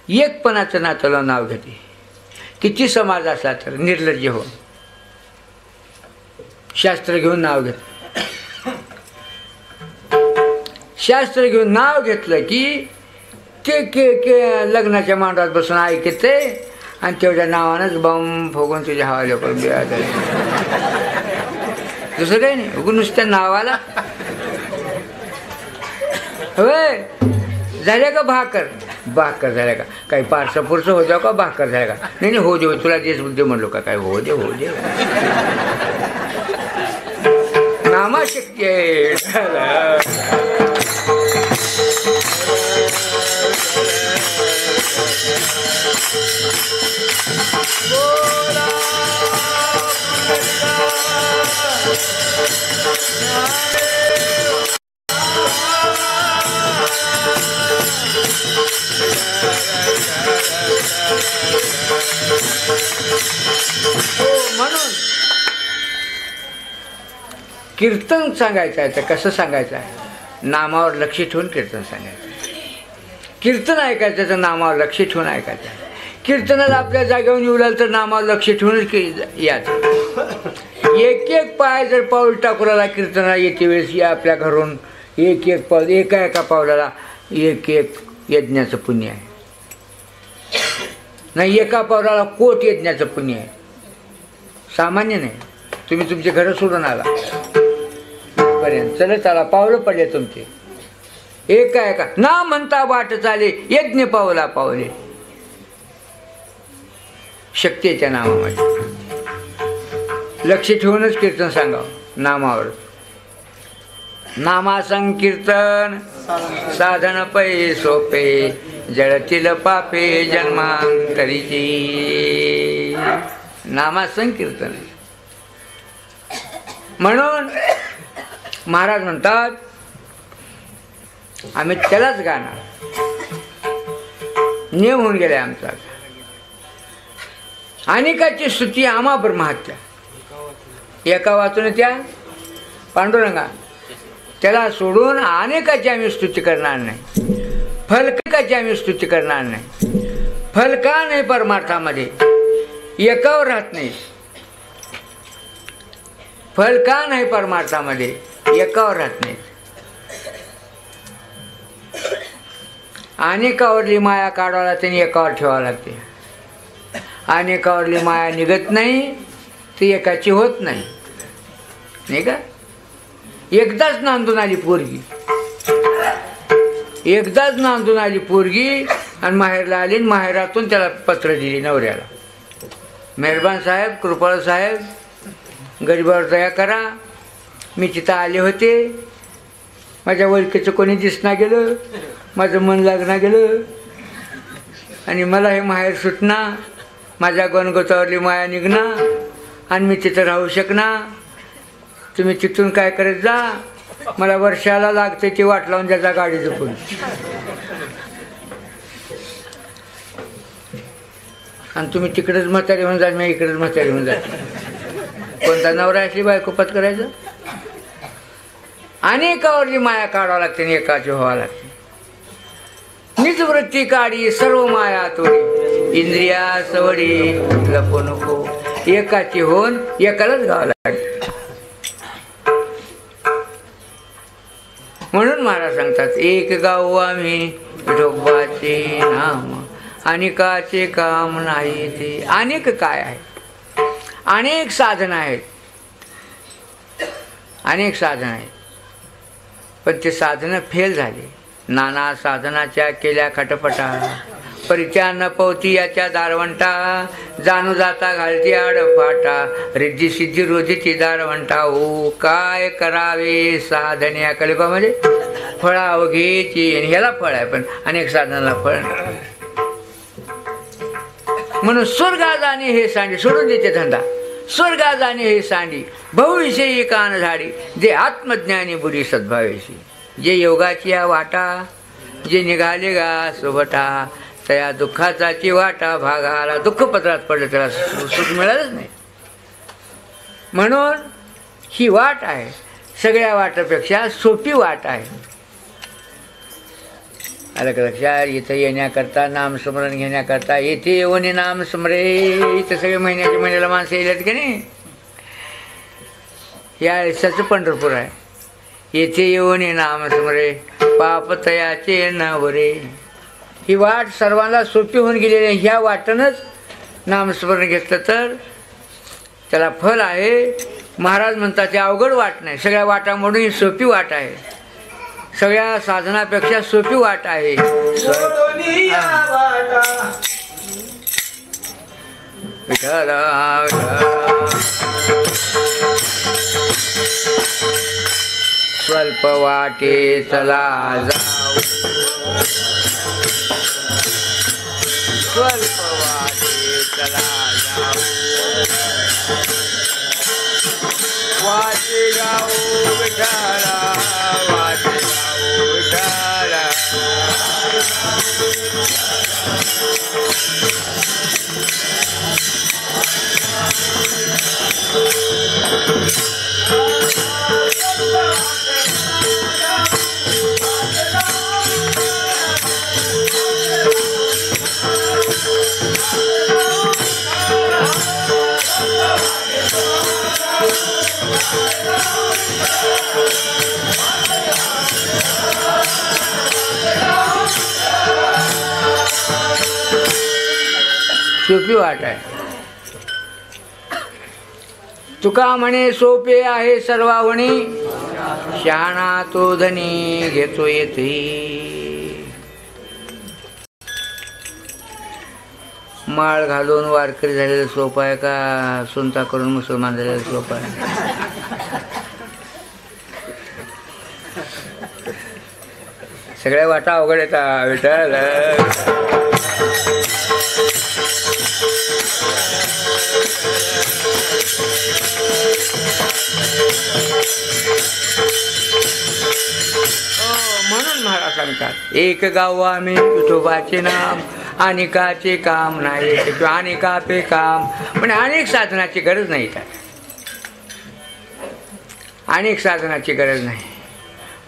एकपणाचं नात्याला नाव घेते. किती समाज असला तर निर्लज्ज होऊन शास्त्र घेऊन नाव घेते. शास्त्र घेऊन नाव घेतलं की ते के लग्नाच्या मांडवात बसून ऐकते आणि तेवढ्या नावानंच बॉम्ब फुगून तुझ्या हवाले करून बिळा झाले. दुसरं काही नाही, उगून नुसत्या नावाला. होय झाल्या का भाकर? भाकर झाल्या का? काही पारसं पुरसं हो जाऊ का? भाकर झाल्या का? नाही नाही हो दे, तुला देश बुद्धी म्हणलो का? काय हो दे हो दे. नामाशक्य म्हणून कीर्तन सांगायचं आहे. तर कसं सांगायचं आहे? नामावर लक्ष ठेवून कीर्तन सांगायचं. कीर्तन ऐकायचं तर नामावर लक्ष ठेवून ऐकायचं. कीर्तनाला आपल्या जागेवर निवडाल तर नामावर लक्ष ठेवूनच यायचं. एक एक पाय जर पाऊल टाकूला कीर्तनाला येते वेळेस या आपल्या घरून एक एक पाऊल, एका एका पावलाला एक एक यज्ञाचं पुण्य आहे. नाही एका पावलाला कोट यज्ञाचं पुण्य आहे. सामान्य नाही. तुम्ही तुमचे घरं सोडून आला पर्यंत चलत आला, पावलं पडले तुमचे, एका एका ना म्हणता वाट चाले यज्ञ पावला पावले. शक्तीच्या नामामध्ये लक्ष ठेवूनच कीर्तन सांगावं. नामावर नामा संकीर्तन साधन पै सोपे जळतील पापे जन्मांतरीची. नामा संकीर्तन. म्हणून महाराज म्हणतात आम्ही त्यालाच गाणार. नियम होऊन गेला आमचा. अनेकाची स्तुती आम्हा ब्रह्महत्या. एका वाचून त्या पांडुरंगा त्याला सोडून अनेकाची आम्ही स्तुती करणार नाही. फलकाची आम्ही स्तुती करणार नाही. फल का नाही? परमार्थामध्ये एकावर राहत नाही. फल का नाही? परमार्थामध्ये एकावर राहत नाही. अनेकावरली माया काढायला त्यांनी एकावर ठेवावं लागते. अनेकावरली माया निघत नाही ती एकाची होत नाही. नाही का? एकदाच नांदून आली पोरगी, एकदाच नांदून आली पोरगी आणि माहेरला आली. माहेरातून त्याला पत्र दिली नवऱ्याला, मेहरबान साहेब, कृपाळ साहेब, गरिबावर दया करा. मी तिथं आले होते, माझ्या ओळखीचं कोणी दिसना गेलं, माझं मन लागना गेलं आणि मला हे माहेर सुटना, माझ्या गणगोतावरली माया निघना आणि मी तिथं राहू शकना. तुम्ही तिथून काय करत जा, मला वर्षाला लागते ती वाट लावून त्याचा गाडी झोपून. आणि तुम्ही तिकडेच म्हातारी होऊन जा, मी इकडेच म्हातारी होऊन जा. कोणता नवरा असली बायको पत करायचं? अनेकावरची माया काढावं लागते आणि एकाची व्हावं लागते. निज वृत्ती काढी सर्व माया तोडी, इंद्रिया सवडी लपो नको. एकाची होऊन एकालाच गावं लागते. म्हणून महाराज सांगतात एक गाऊ आम्ही विठोबाचे नाम, अनेकाचे काम नाही ते. अनेक काय आहे? अनेक साधन आहेत, अनेक साधन आहेत, पण ते साधनं फेल झाली. नाना साधनाच्या केल्या खटपटा, परित्या न पवती याच्या दारवंटा, जाणू जाता घालती आडफाटा, रिद्धी सिद्धी रोधीची दारवंटा. हो काय करावे साधन या कलियुगामध्ये? फळा अवघेची. आणि ह्याला फळ आहे पण अनेक साधनाला फळ नाही. म्हणून स्वर्गा जाणे हे सांडी सोडून देते धंदा. स्वर्गा जाणे हे सांडी बहुविषयी कान झाडी, जे आत्मज्ञानी बुडी सद्भावेशी. जे योगाची या वाटा, जे निघाले गा सोबटा, त्या दुःखाचाची वाटा भागाला. दुःख पत्रात पडलं त्याला सुख मिळालंच नाही. म्हणून ही वाट आहे सगळ्या वाटापेक्षा सोपी वाट आहे. आलं का लक्षात? इथं येण्याकरता नामस्मरण घेण्याकरता येथे येऊन नामस्मरे. इथं सगळे महिन्याच्या महिन्याला माणसं येतात की नाही? या आयुष्याचं पंढरपूर आहे. येथे येऊन नामस्मरे पापतयाचे नवरे. ही वाट सर्वांना सोपी होऊन गेलेली आहे. ह्या वाटनंच नामस्मरण घेतलं तर त्याला फल आहे. महाराज म्हणतात ते अवघड वाट नाही, सगळ्या वाटामधून ही सोपी वाट आहे. सगळ्या साधनापेक्षा सोपी वाट आहे. स्वल्प वाटे चला जाऊ, स्वल्प वाटे चला जाऊ, वाटे जाऊ विठाला, वाटे जाऊ विठाला. सोपी वाट आहे. तुका म्हणे सोपे आहे सर्वावणी, शहाणा तो धनी घेतो येते. माळ घालून वारकरी झालेलं सोपं आहे का सुनता करून मुसलमान झालेलं सोपं आहे? सगळ्या वाटा अवघड येतात विठ्ठल. म्हणून महाराज सांगतात एक गाव आम्ही विठोबाचे नाम, अनेकाचे काम नाही किंवा अनेकापे काम. पण अनेक साधनाची गरज नाही. अनेक साधनाची गरज नाही.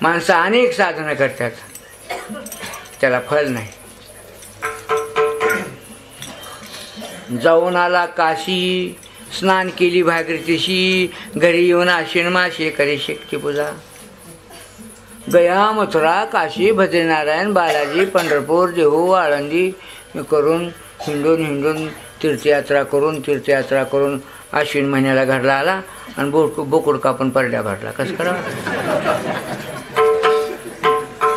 माणसं अनेक साधनं करतात, त्याला फल नाही. जाऊन आला काशी, स्नान केली भागीरथीशी, घरी येऊन आश्विन मासे करे शक्ती पूजा. गया मथुरा काशी बद्रीनारायण बालाजी पंढरपूर देहू आळंदी करून हिंडून तीर्थयात्रा करून आश्विन महिन्याला घरला आला आणि बोकुड कापून परड्या भरला. कसं करावं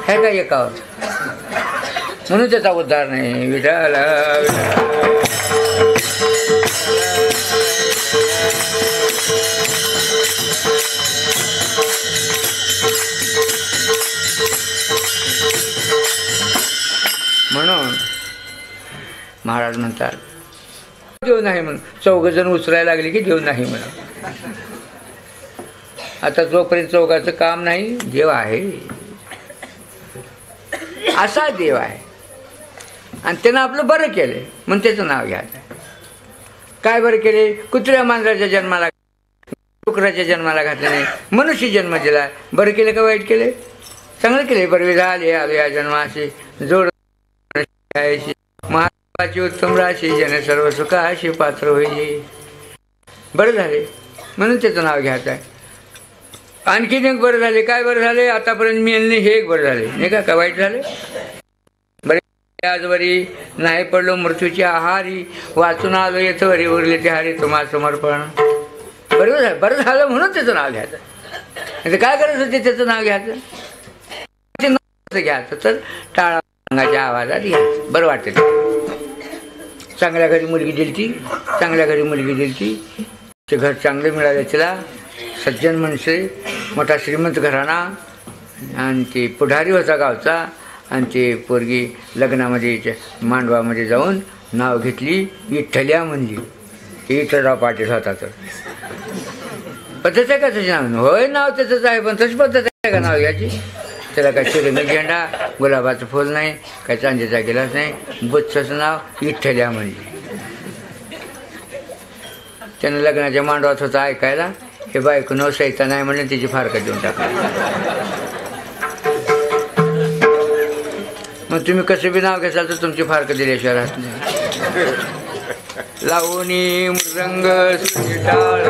हे काय एकावर? म्हणून त्याचा उद्धार नाही. विठ्ठल म्हणून महाराज म्हणतात देव नाही म्हणून. 4 जण उचलायला लागले की देव नाही म्हणून. आता जोपर्यंत 4चं काम नाही, देव आहे असा देव आहे. आणि त्यानं आपलं बरं केलं म्हणून त्याचं नाव घ्यायचं. काय बरं केले? कुत्र्या मांजराच्या जन्माला, डुकराच्या जन्माला घातले नाही, मनुष्य जन्म दिला. बरं केलं का वाईट केले? चांगलं केले. बरं झाले आलो या जन्माशी जोड महादेवाची उत्तम राशी, जन सर्व सुखाशी पात्र होईल. बरं झाले म्हणून त्याचं नाव घ्यायचं आहे. आणखीन एक बरं झाले. काय बरं झाले? आतापर्यंत मिळणे हे एक बरं झाले नाही का? वाईट झाले? बरे आजवरी नाही पडलो मृत्यूची आहारी, वाचून आलो येतं वरी उरले ते हारी तुम्हा समर्पण. बरं झालं म्हणून त्याचं नाव घ्यायचं. म्हणजे काय करायचं होते त्याचं नाव घ्यायचं? घ्यायचं तर टाळा अंगाच्या आवाजात घ्यायचं. बरं वाटतं. चांगल्या घरी मुलगी दिली ती, ते घर चांगलं मिळालं तिला. सज्जन म्हणसे, मोठा श्रीमंत घराणा, आणि ते पुढारी होता गावचा. आणि ते पोरगी लग्नामध्ये मांडवामध्ये जाऊन नाव घेतली, विठ्ठल्या म्हणली. विठ्ठलराव पाटील होता. तर पद्धत आहे का त्याचं नाव? होय नाव त्याचंच आहे, पण तशी पद्धत आहे का नाव घ्यायची? त्याला काय चिरंगी झेंडा, गुलाबाचं फुल नाही, काय चांदीचा गिलास नाही, बुच्छचं नाव विठ्ठल्या म्हणली. त्यानं लग्नाच्या मांडवात होता ऐकायला, हे बायको नव सहिता नाही म्हणलं, तिची फारकत देऊन टाकली. मग तुम्ही कसं बी नाव घेसाल तर तुमची फारकत दिल्याशिवाय राहत नाही. लावणी मृदंग टाळ,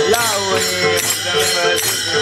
लावणी मृदंग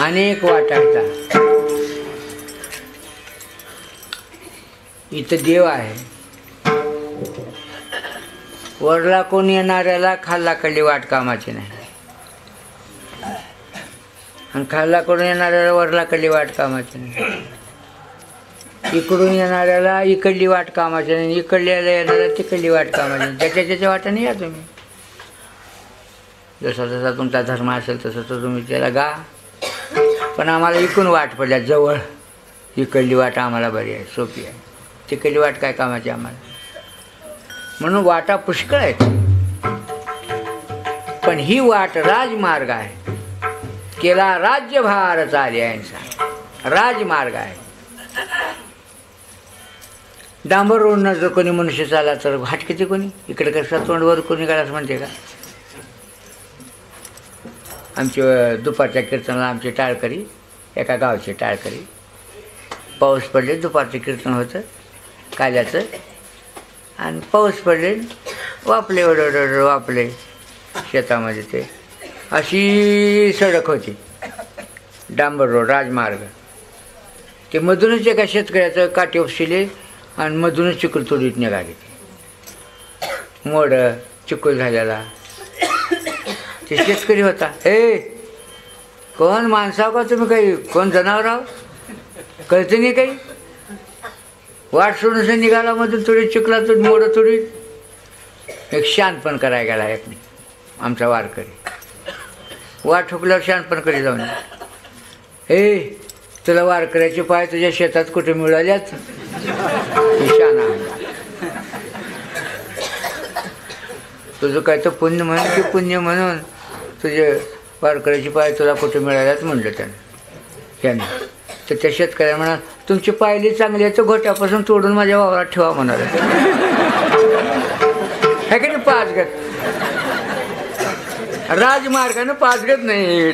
अनेक वाटा आहेत. इथं देव आहे. वरला कोण येणाऱ्याला खाल्ला कडली वाट कामाची नाही, आणि खाल्ला कोण येणाऱ्याला वरला कडली वाट कामाची नाही. इकडून येणाऱ्याला इकडली वाट कामाची नाही, इकडल्याला येणाऱ्या तिकडली वाट कामाची नाही. ज्याच्या ज्याच्या वाटाने या तुम्ही. जसा जसा तुमचा धर्म असेल तसं तर तुम्ही त्याला गा. पण आम्हाला इकडून वाट पडल्या जवळ. इकडली वाट आम्हाला बरी आहे, सोपी आहे. तिकडली वाट काय कामाची आम्हाला. म्हणून वाटा पुष्कळ आहेत, पण ही वाट राजमार्ग आहे. केला राज्यभार चालयांचा, राजमार्ग आहे. डांबर रोडनं जर कोणी मनुष्य चालला तर हाटकीचे कोणी, इकडे कसं तोंडवर कोणी काढायचं म्हणते का. आमची दुपारच्या कीर्तनाला आमचे टाळकरी, एका गावचे टाळकरी, पाऊस पडले, दुपारचं कीर्तन होतं काल्याचं, आणि पाऊस पडले, वापले ओढ वापले शेतामध्ये. ते अशी सडक होती, डांबर रोड, राजमार्ग. ते मधूनच एका शेतकऱ्याचं काठी उपशिले आणि मधूनच चिखल तोडीत निघाली. मोड चिखल झालेला. ते शेतकरी होता. हे कोण माणसाव का तुम्ही, काही कोण जनावर आहो, कळतं नाही काही. वाट सोडून निघाला, मधून थोडी चिखला तोड, मोडं थोडी. एक शानपण करायला गेला एक आमचा वारकरी. वाट ठोकल्यावर शानपण करी जाऊन, हे तुला वारकऱ्याचे पाय तुझ्या शेतात कुठे मिळाल्यात. शाना तुझं काय तर पुण्य म्हणून की पुण्य म्हणून तुझे वारकऱ्याचे पाय तुला कुठे मिळाल्यात म्हणलं त्यानं. तर त्या शेतकऱ्या म्हणा, तुमची पायली चांगली आहे तर घोट्यापासून तोडून माझ्या वावरात ठेवा म्हणाले. हे की नाही, पाचगत राजमार्गानं पाचगत नाही.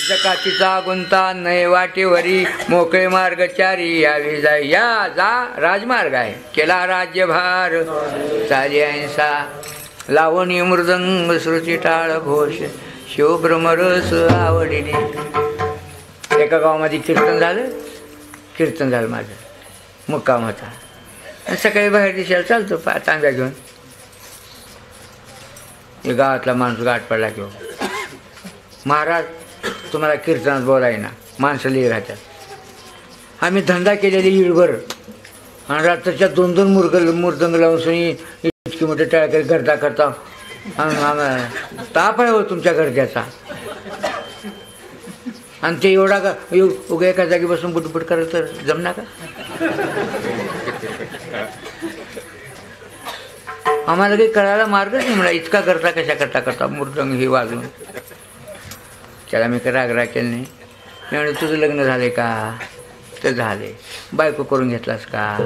जकातीचा गुंता नये वाटेवरी, मोकळे मार्गचारी यावी जाई. या जा, राजमार्ग आहे. केला राज्यभार चाली अहिंसा, लावणी मृदंग श्रुती टाळ घोष, शिवब्रह्मरस आवडीने. एका गावामध्ये कीर्तन झालं माझं. मुक्काम होता. आणि सकाळी बाहेर दिसायला चालतो तांब्या घेऊन. गावातला माणूस गाठ पडला किंवा, महाराज तुम्हाला कीर्तनात बोलाय ना, माणसं लिहि राहतात. आम्ही धंदा केलेली इळभर, आणि रात्रीच्या 2-2 मुरदंग लावून सुनी इतकी मोठे टाळकरी गर्दा करता. ताप आहे हो तुमच्या गर्द्याचा. आणि ते एवढा का उगा एका जागी बसून बुटबुट करत तर जमना का. आम्हाला काही कळायला मार्गच नाही म्हणा. इतका करता कशा करता मृदंग ही वाजून. त्याला मी काही रागराग केलं नाही. मी म्हणलं, तुझं लग्न झाले का. तर झाले. बायको करून घेतलास का.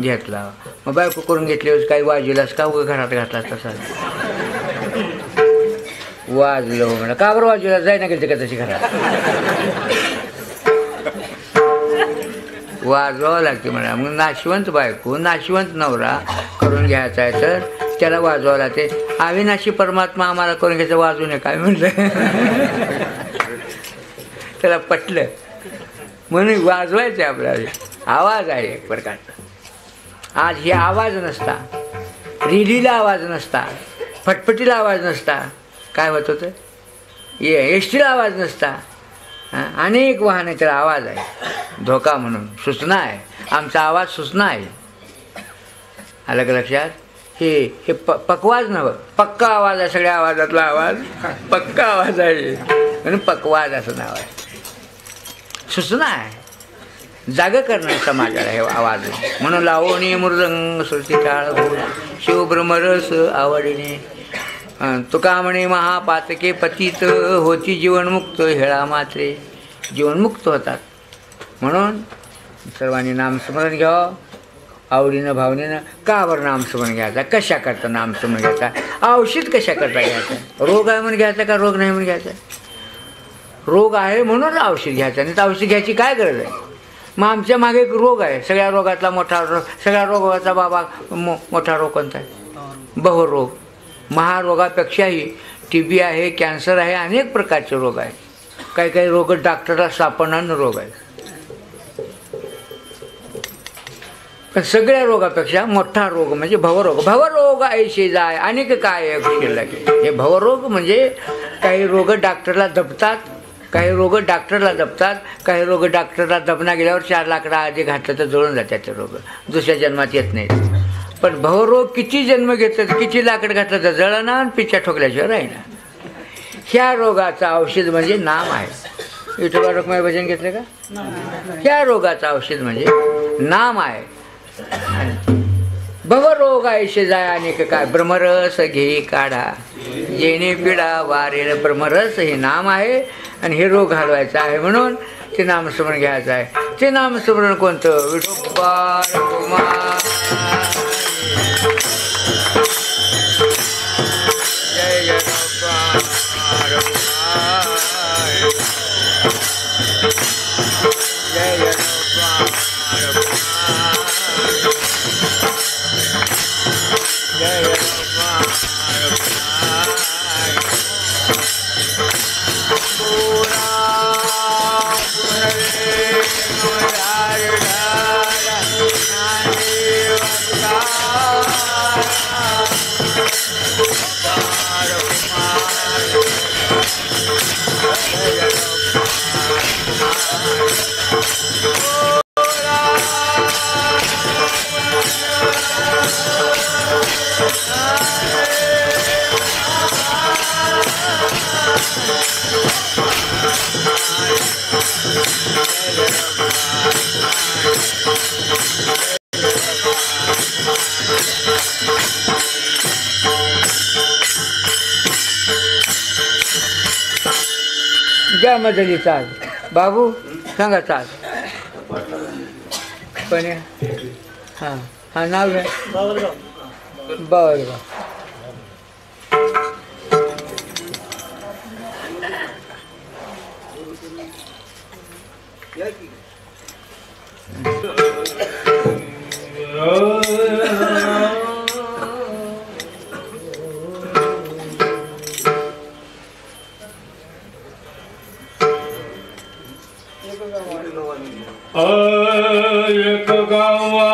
घेतला. मग बायको करून घेतल्यावर काही वाजविलास का, उगा घरात घातलास तसा. वाजलं हो म्हणा. का बरं वाजविला, जाय ना गेली का तशी घरात. वाजवावं लागते म्हणा. मग नाशिवंत बायको, नाशिवंत नवरा करून घ्यायचा आहे तर त्याला वाजवावं लागते. अविनाशी परमात्मा आम्हाला करून घ्यायचं, वाजवू नये काय म्हणलं. त्याला पटलं म्हणून वाजवायचं आहे आपल्याला. आवाज आहे एक प्रकारचा. आज हे आवाज नसता, रिलीला आवाज नसता, फटफटीला आवाज नसता, काय होत होतं, एसटीला आवाज नसता. अनेक वाहने त्याला आवाज आहे. धोका म्हणून सूचना आहे. आमचा आवाज सूचना आहे. आलं का लक्षात. हे पकवाज नव्हे, पक्का आवाज आहे. सगळ्या आवाजातला आवाज पक्का आवाज आहे म्हणून पकवाज असं नाव आहे. सूचना आहे, जागा करणार समाजाला हे आवाज आहे. म्हणून लावणी मृदंग श्रुती टाळ घोष, शिवब्रह्मरस आवडीने. तुका म्हणे महापातके पतित, होती जीवनमुक्त हेळा मात्रे. जीवनमुक्त होतात. म्हणून सर्वांनी नामस्मरण घ्यावं. आवडीनं भावनेनं का बरं नामस्मरण घ्यायचा, कशा करता नामस्मरण घ्यायचा, औषध कशा करता घ्यायचं, रोग आहे म्हणून घ्यायचा का रोग नाही म्हणून घ्यायचा, रोग आहे म्हणून औषध घ्यायचं, नाही तर औषध घ्यायची काय गरज आहे. मग आमच्या मागे एक रोग आहे, सगळ्या रोगातला मोठा रोग, सगळ्या रोगाचा बाबा मोठा रोग कोणता आहे, बहुरोग. महारोगापेक्षाही TB आहे, कॅन्सर आहे, अनेक प्रकारचे रोग आहेत. काही काही रोग डॉक्टरला सापडणारे रोग आहेत. पण सगळ्या रोगापेक्षा मोठा रोग म्हणजे भवरोग. भवरोग ऐशी जाय अनेक काय शिल्लक. हे भवरोग म्हणजे काही रोग डॉक्टरला दबतात, काही रोग डॉक्टरला दबतात, काही रोग डॉक्टरला दबना गेल्यावर 4 लाकडा आधी घातलं तर जळून जातात ते रोग, दुसऱ्या जन्मात येत नाहीत. पण भवरोग किती जन्म घेतलं, किती लाकड घातलं तर जळणं आणि पिच्च्या ठोकल्याशिवाय राहिना. ह्या रोगाचं औषध म्हणजे नाम आहे. विठोबा रखुमाई भजन घेतलं का. ह्या रोगाचं औषध म्हणजे नाम आहे. भवरोग ऐसे जाय अनेक काय, ब्रह्मरस घे काढा जेणे पिढा वारेल. ब्रह्मरस हे नाम आहे आणि हे रोग घालवायचा आहे म्हणून ते नामस्मरण घ्यायचं आहे. ते नामस्मरण कोणतं, विठोबा रखुमाई जय जय जय जय द्या मधली चाल. बाबू सांगा चाल. पण हां हां नाव घ्या. बरं एक गावा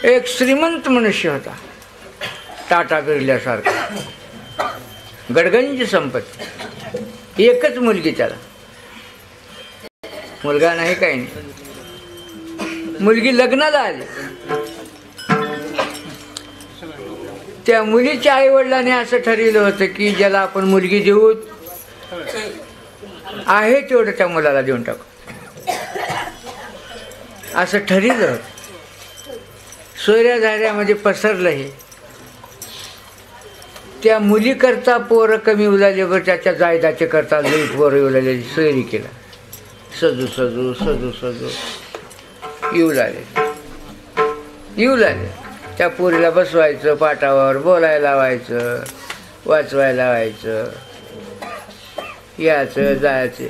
एक श्रीमंत मनुष्य होता, टाटा बिर्ल्यासारखा, गडगंज संपत्ती, एकच मुलगी त्याला, मुलगा नाही काही नाही. मुलगी लग्नाला आली. त्या मुलीच्या आईवडिलांनी असं ठरवलं होतं की ज्याला आपण मुलगी देऊ आहे तेवढं त्या मुलाला देऊन टाकू, असं ठरवलं होतं. सोयऱ्या झाऱ्यामध्ये पसरलं हे. त्या मुलीकरता पोरं कमी उलाले, बरं त्याच्या जायदाचे करता लई पोरं उलाले, सोयरी केला. सजू सजू सजू सजू येऊ लागले. त्या पोरीला बसवायचं पाटावर, बोलायला लावायचं, वाचवायला लावायचं, यायचं जायचं.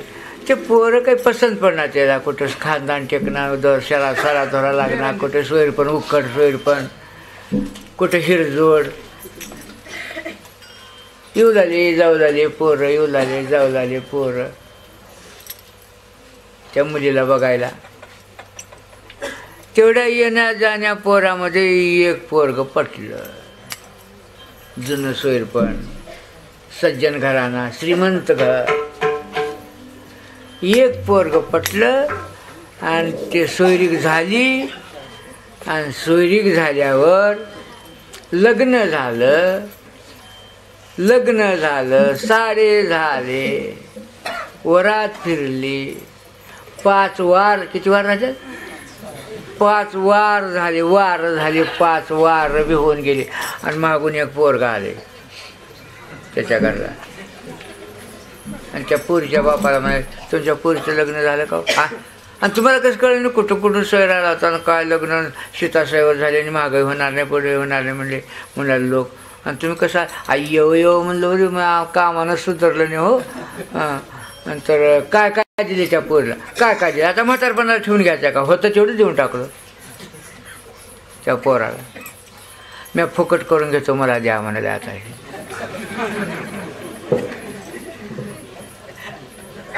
ते पोरं काही पसंत पडणार त्याला. कुठं खानदान टेकणार, दर्शाला सरा धरा लागणार, कुठे सोयरपण उक्कड सोयरपण, कुठे हिरजोड. येऊ लागले जाऊ लागले पोरं, येऊ लागले जाऊ लागले पोरं त्या मुलीला बघायला. तेवढ्या येण्या जाण्या पोरामध्ये एक पोरग पटलं, जुनं सोयरपण, सज्जन घराणा, श्रीमंत घर. एक पोरग पटलं आणि ते सोयरीक झाली. आणि सोयरीक झाल्यावर लग्न झालं. साडे झाले, वरात फिरली. 5 वार, किती वार राहतात? 5 वार झाले, 5 वार बी होऊन गेले. आणि मागून एक पोरगा आले त्याच्या घरला. आणि त्या पोरीच्या बापाला म्हणे, तुमच्या पोरीचं लग्न झालं का? हा. आणि तुम्हाला कसं कळलं ना कुठं कुठून सोयरा होता आणि काय लग्न सीतासाहेबर झाले आणि मागं होणार नाही, पुढे होणार नाही म्हणाले लोक. आणि तुम्ही कसं आई येऊ म्हणलं, बरं कामानं सुधारलं नाही हो. नंतर काय काय दिले त्या पोरीला, काय दिले? आता म्हातारपणाला ठेवून घ्यायचं का? होतं तेवढं देऊन टाकलं त्या पोराला. मी फुकट करून घेतो, मला द्या म्हणाले. आता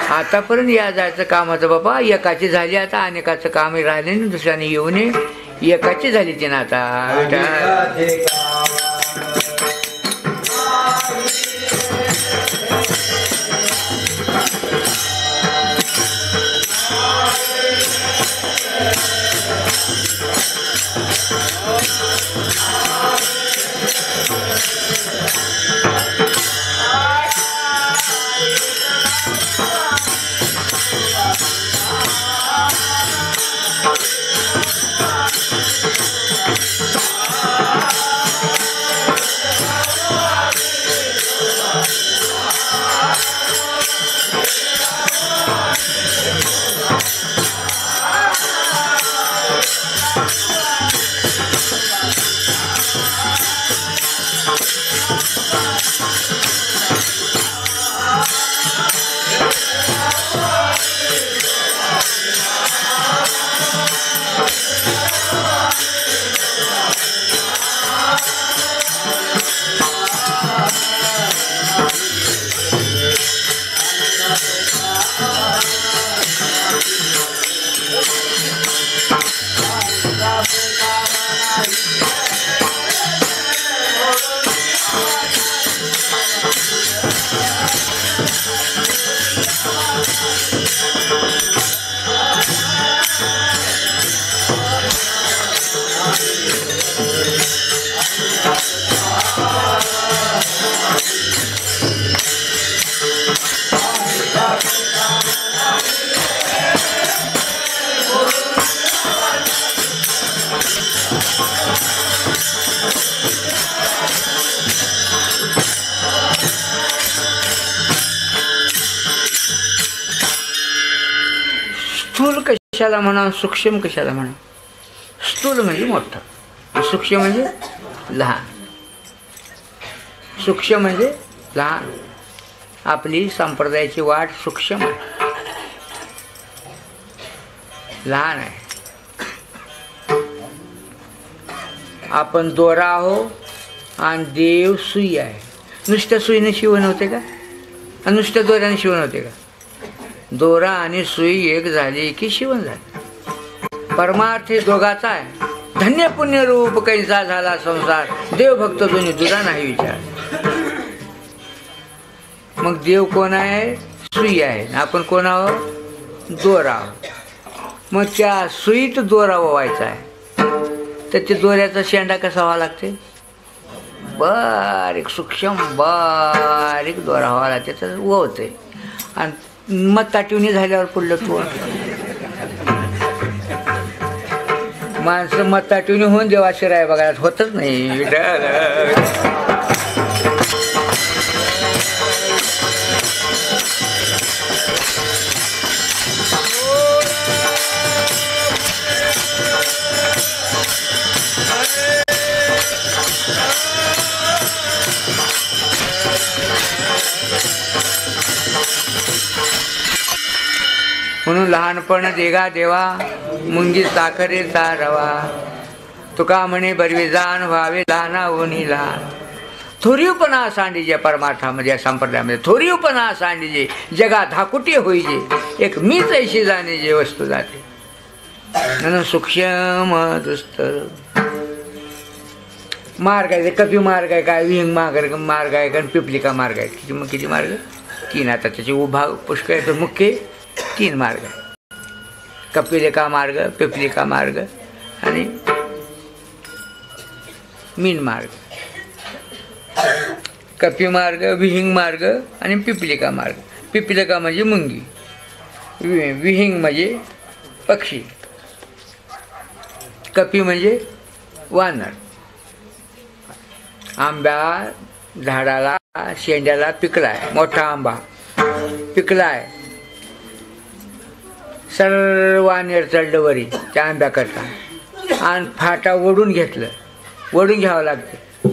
आतापर्यंत या जायचं कामाचं बाबा. एकाची झाली, आता अनेकाचं कामही राहिले ना, दुसऱ्याने येऊ नये. एकाची झाली ती ना आता. स्थूल कशाला म्हणा, सूक्ष्म कशाला म्हणा. स्थूल म्हणजे मोठं, सूक्ष्म म्हणजे लहान. सूक्ष्म म्हणजे लहान. आपली संप्रदायाची वाट सूक्ष्म आहे, लहान आहे. आपण दोरा आहो आणि देव सुई आहे. नुसत्या सुईने शिवण होते का? आणि नुसत्या दोऱ्याने शिवण होते का? दोरा आणि सुई एक झाली की शिवण झाली. परमार्थ हे दोघाचा आहे. धन्य पुण्य रूप कैसा झाला संसार, देव भक्त दोन्ही तुझा नाही विचार. मग देव कोण आहे? सुई आहे. आपण कोण आहोत? दोरा आहोत. मग त्या सुईत दोरा ओवायचा आहे, तर ते दोऱ्याचा शेंडा कसा व्हावा लागते? बारीक सूक्ष्म बारीक दोरा व्हावा लागते, तर ओवते. आणि मग ताटिवणी झाल्यावर पुढलं तू माणसं मग ताटिवणी होऊन देवा शिराय बघायला होतच नाही. म्हणून लहानपण देगा देवा, मुंगी साखरेचा रवा. तुका म्हणे बरवे जाण व्हावे लहाना होणी लहान. थोरीवपणा सांडीजे परमार्थामध्ये, या संप्रदायामध्ये थोरीवपणा सांडीजे, जगा धाकुटी होईजे, एक मीच ऐशी जाणे जे वस्तू जाते. म्हणून सूक्ष्म दुस्तर मार्ग आहे. कपी मार्ग आहे काय, विहंग मार्ग आहे का, पिपलिका मार्ग आहे. किती मार्ग? 3. आता त्याचे उभा पुष्कळ आहे, तर मुख्य 3 मार्ग आहे. कपिलिका मार्ग, पिपलिका मार्ग आणि मीन मार्ग. कपी मार्ग, विहिंग मार्ग आणि पिपलिका मार्ग. पिपलिका म्हणजे मुंगी, विहिंग म्हणजे पक्षी, कपी म्हणजे वानर. आंब्या झाडाला शेंड्याला पिकलाय, मोठा आंबा पिकलाय, सर्व वानर चढलं वरी त्या आंब्याकरता, आणि फाटा ओढून घेतलं. ओढून घ्यावं लागतं,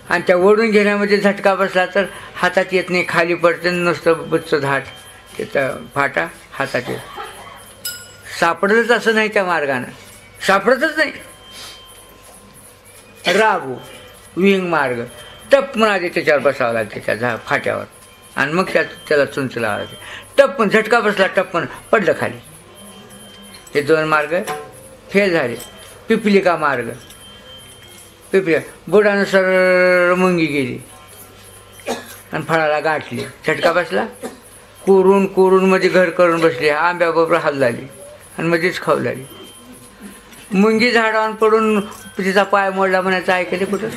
आणि त्या ओढून घेण्यामध्ये झटका बसला तर हातात येत नाही, खाली पडते, नुसतं बुच्चं झाट त्याचा फाटा हातात येत. सापडतच असं नाही, त्या मार्गानं सापडतच नाही. राबू विहिंग मार्ग, टप म्हणाले त्याच्यावर बसावं लागते त्या फाट्यावर, आणि मग त्याला चुंच लावावं लागते. टप्पन झटका बसला, टप्पन पडलं खाली. हे 2 मार्ग फेल झाले. पिपलिका मार्ग, बुडानं सर मुंगी गेली आणि फळाला गाठली, झटका बसला, कोरून कोरून मध्ये घर करून बसली, आंब्याबरोबर हाल झाली आणि मध्येच खाऊ लागली. मुंगी झाडावर पडून तिचा पाय मोडला म्हणायचं ऐकले कुठं?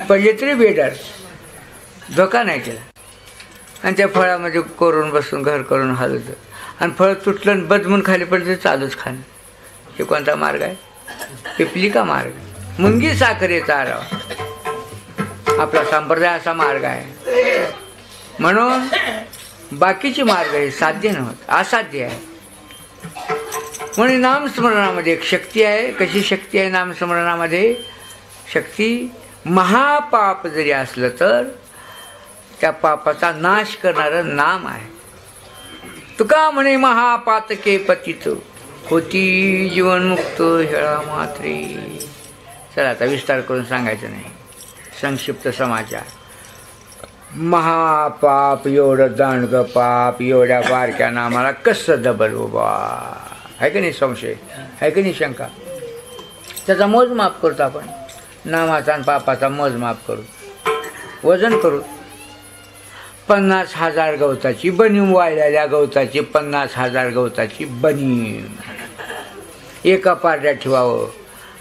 पडले तरी बेडर, धोका नाही केला. आणि त्या फळामध्ये कोरून बसून घर करून हालत, आणि फळ तुटलं आणि बदमून खाली पडलं, चालूच खाणं. हे कोणता मार्ग आहे? पिपलिका मार्ग. मुंगी साखरेचा रवा आपला संप्रदाय असा मार्ग आहे. म्हणून बाकीचे मार्ग हे साध्य नव्हत, असाध्य आहे. म्हणून नामस्मरणामध्ये एक शक्ती आहे. कशी शक्ती आहे नामस्मरणामध्ये? शक्ती महापाप जरी असलं तर त्या पापाचा नाश करणारं नाम आहे. तुका म्हणे महापातके पतित, होती जीवनमुक्त हेळा मात्रे. चला आता विस्तार करून सांगायचं नाही, संक्षिप्त समाचार. महापाप, एवढं दांडग पाप, एवढ्या बारक्या नामाला कसं डबल बाबा? आहे की नाही संशय? आहे की नाही शंका? त्याचा मोजमाप करतो आपण, नामाचा आणि पापाचा मोजमाप करू, वजन करू. 50,000 गवताची बनीम, वाळलेल्या गवताची 50,000 गवताची बनीम एका पारड्यात ठेवावं,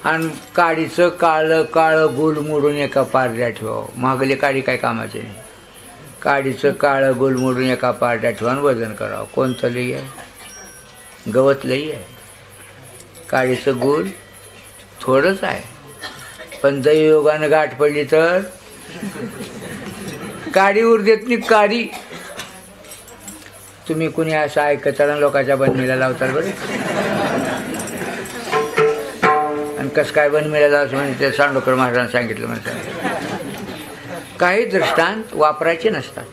आणि काडीचं काळं काळं गोल मोडून एका पारड्यात ठेवावं. मागले काडी काय कामाचे नाही. काडीचं काळं गोल मोडून एका पारड्यात ठेवून वजन करावं. कोणतं लई आहे? गवत लई आहे. काडीचं गोल थोडंच आहे, पण दैवयोगानं गाठ पडली तर काडी उर देत नाही. काडी तुम्ही कुणी असं ऐकताना लोकांच्या बनमीला लावतात बरं. आणि कसं काय बनमीला लावचं म्हणजे ते सांडोकर महाराजांनी सांगितलं म्हणतात. काही दृष्टांत वापरायचे नसतात.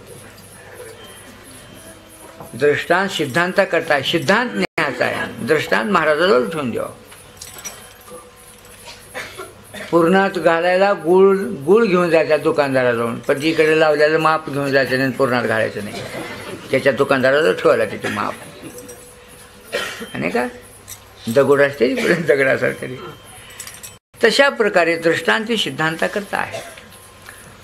दृष्टांत सिद्धांता करता, सिद्धांत न्यायचा आहे. दृष्टांत महाराजाजवळ ठेवून द्यावा. पूर्णात घालायला गुळ घेऊन जायचा दुकानदाराजवळ, पण तिकडे लावलेलं माप घेऊन जायचं नाही, पूर्णात घालायचं नाही. त्याच्या दुकानदाराजवळ ठेवायला तिथे माप. आणि का दगड असते दगडासारखे. तशा प्रकारे दृष्टांती सिद्धांताकरता आहे.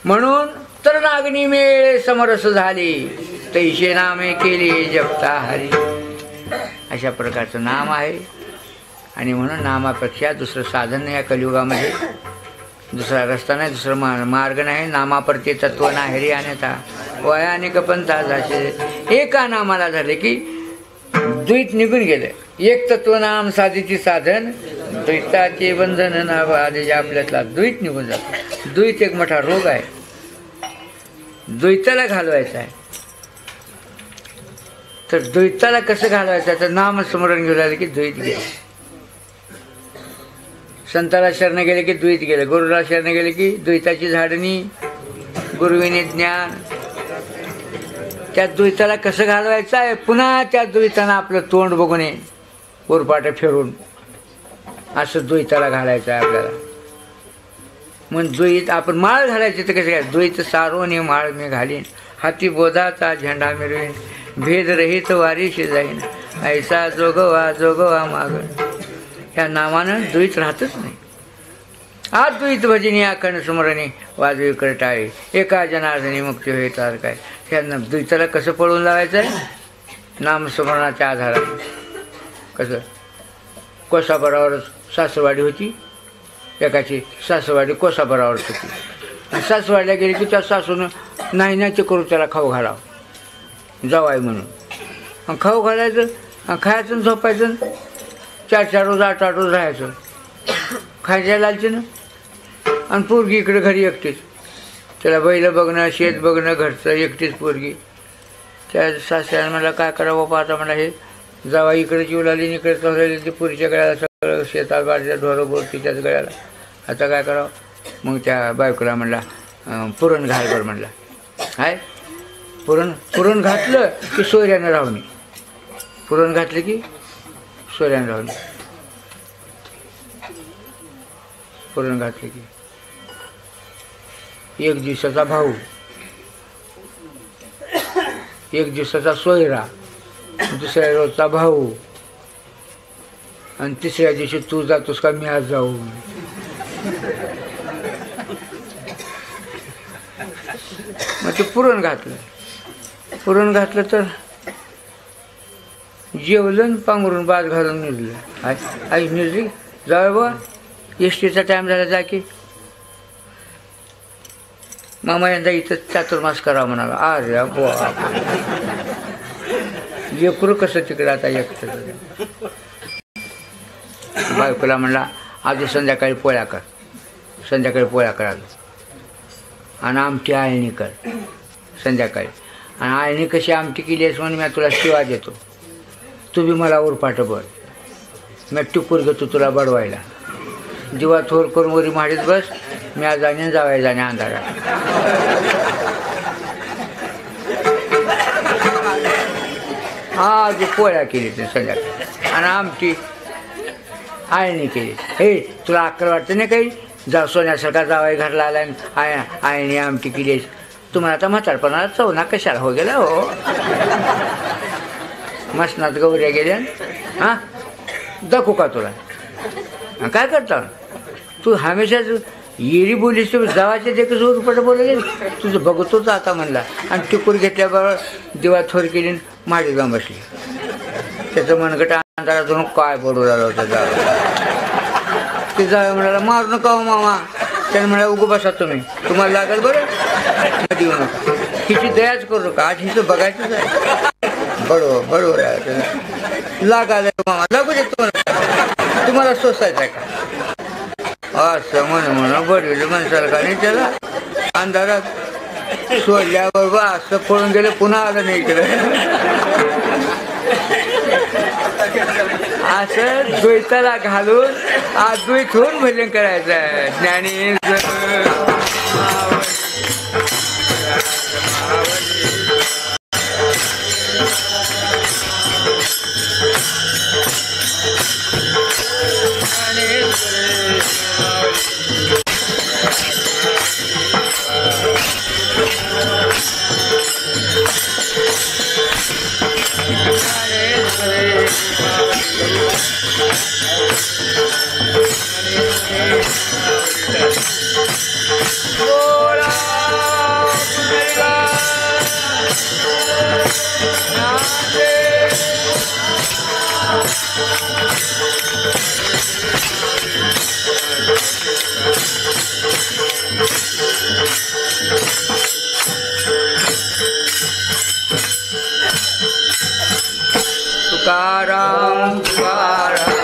म्हणून तर नागनी मेळे समरस झाली, तैसे नामे केले जपता हरी. अशा प्रकारचं नाम आहे. आणि म्हणून नामापेक्षा दुसरं साधन नाही या कलियुगामध्ये, दुसरा रस्ता नाही, दुसरं मार्ग नाही. नामाप्रती तत्व नाही रे अन्यथा वयानिक पंथा झाले. एका नामाला झाले की द्वैत निघून गेले. एक तत्व नाम साधीची साधन, द्वैताचे बंधन नाव आले. आपल्यातला द्वैत निघून जातो. द्वैत एक मोठा रोग आहे, द्वैताला घालवायचा आहे. तर द्वैताला कसं घालवायचं, तर नामस्मरण घेऊ लागले की द्वैत गेले. संताला शरण गेले की द्वैत गेले, गुरुला शरण गेले की द्वैताची झाडणी, गुरुविने ज्ञान. त्या द्वैताला कसं घालवायचं आहे, पुन्हा त्या द्वैतानं आपलं तोंड बघून ये उरपाट फिरून असं द्वैताला घालायचं आहे आपल्याला. मग द्वैत आपण माळ घालायची तर कसं काय, द्वैत सारोनी माळ मी घालीन, हाती बोधाचा झेंडा मिरवीन, भेद रहित वारीशी जाईन, ऐसा जोगवा जोगवा माग. ह्या नावानं द्वैत राहतच नाही. आज द्वैत भजनी अखंड स्मरणी वाजवी करटाळे, एका जनार्दनी मुक्ती होईल तर काय. ह्या द्वैताला कसं पळून लावायचं आहे, नामस्मरणाच्या आधाराने. कसं, कोसाबरावर सासरवाडी होती, एकाची सासरवाडी कोसाबरावर होती. आणि सासरवाडीला गेली की त्या सासून नाही नाही ते करू त्याला खाऊ घालावं जावाय म्हणून. आणि खाऊ घालायचं आणि खायचं आणि झोपायचं, 4-4 रोज 8-8 रोज राहायचं, खायच्या लालची ना. आणि पोरगी इकडे घरी एकटीच, त्याला बैल बघणं शेत बघणं घरचं, एकटीच पोरगी. त्या सासऱ्यानं मला काय करावं बाबा आता, मला हे जावा इकडे जीव लागली इकडे चौरायली, ती पुरीच्या गळ्याला सगळं शेतात बाजूला ढोरं बोर तिच्याच गळ्याला, आता काय करावं. मग त्या बायकोला म्हणला पुरण घाल बरं म्हणला. हाय पुरण घातलं की सोयऱ्यानं राहुनी, पुरण घातलं की सोयऱ्यानं राहुनी, पुरण घातलं की. एक दिवसाचा भाऊ, एक दिवसाचा सोयरा, दुसऱ्या रोजचा भाऊ, आणि तिसऱ्या दिवशी तू जातोस का मी आज जाऊ. मग ते पुरण घातलं, पुरण घातलं तर जेवलं, पांघरून बाद घालून निघलं. आई निघली, जाऊ बा एसटीचा टाईम झाला जा की. मामा यंदा इथं चातुर्मास करा म्हणाला. अरे बुवा, लेकरू कसं तिकडे आता एकटं. बायकोला म्हणला आज संध्याकाळी पोळ्या कर, संध्याकाळी पोळ्या करा आणि आमटी आळणी कर संध्याकाळी. आणि आळणी कशी आमटी केली आहेस म्हणून मी तुला शिवा देतो, तू बी मला उरपाट बळ. मी टुकूर घेतो तुला बडवायला. दिवा थोर करून वरी माडीत बस, मी आज जाणे जावाय जाणे अंधारात. आज पोळ्या केली ते संध्याकाळी आणि आमटी आळणी केली. हे तुला अक्कल वाटतं नाही काही, जा सोन्यासारखा जावाई घरला आला आळणी आमटी केली. तुम्हाला आता म्हातारपणाला चवना कशाला हो गेला हो. मसनात गौऱ्या गेल्या, हां दाखवू का तुला. काय करता तू हमेशाच येरी बोलीस, जावाच्या देखील उरपट बोलले तुझं बघतोच आता म्हणला. आणि टिकूर घेतल्याबरोबर दिवा थोर केली, माडी जाऊन बसली. त्याचं मनगट अंधारातून काय बोलू राहिलं होतं जावं. ते जावं म्हणाला मारू नका हो मामा. त्याने म्हणाला उगू बसा तुम्ही, तुम्हाला लागेल बरं देऊ नका, हिची दयाच करू नका, आज हिचं बघायचंच आहे. बरोबर बरोबर आहे, लागायला मामा लागू दे तुम्हाला, तुम्हाला सोसायचं आहे का असं म्हणा बडील म्हणसाल का नाही. त्याला अंधारात सोडल्याबरोबर असं पळून गेलं, पुन्हा आलं नाही इकडे. असं द्वैताला घालून अद्वैत होऊन भजन करायचं आहे. ज्ञानी तुकाराम तुकाराम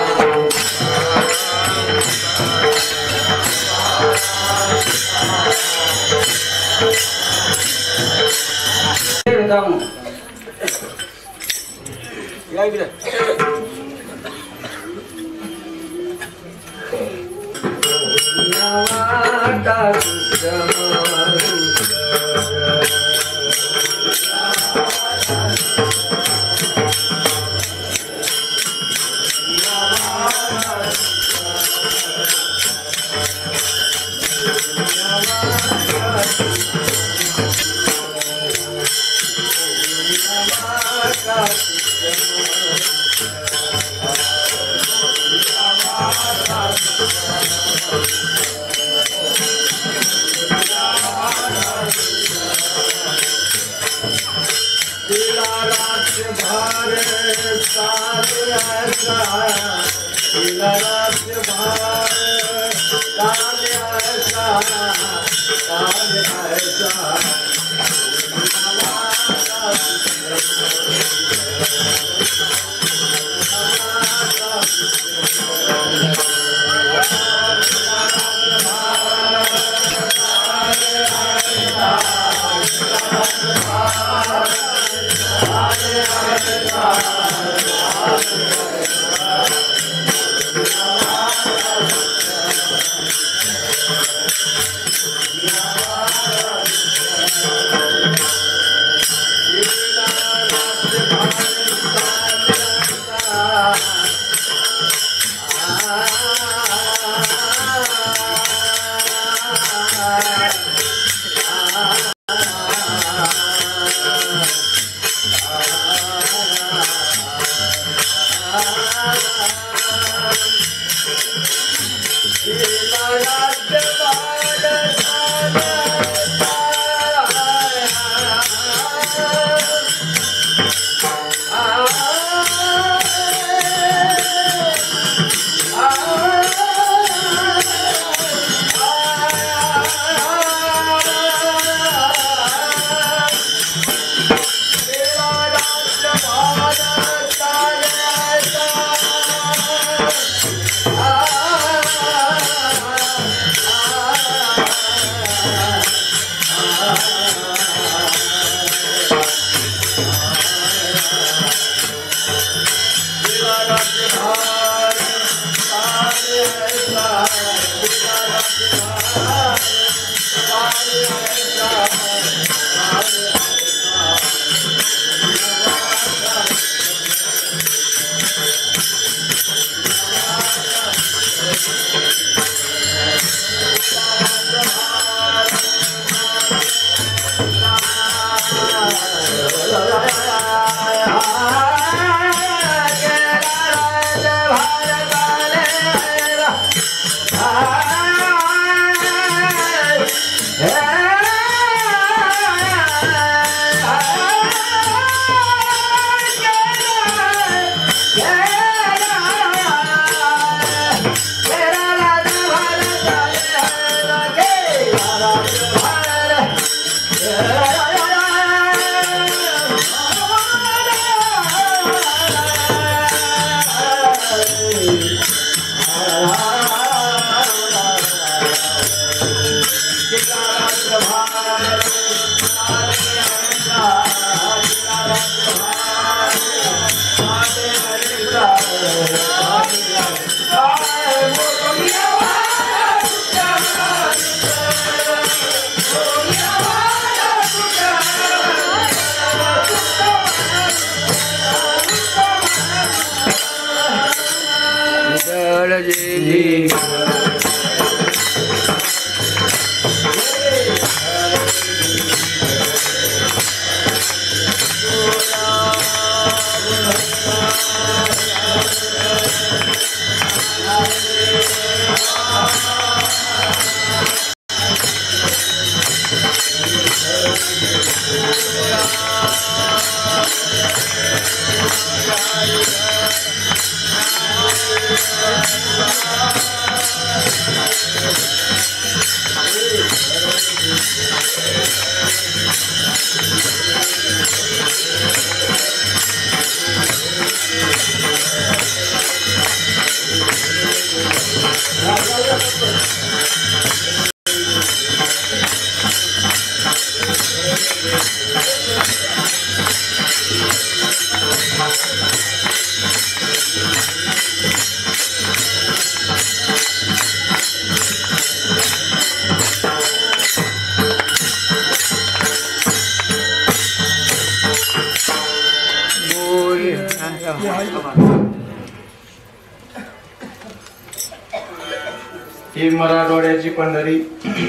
ही मराठवाड्याची पंढरी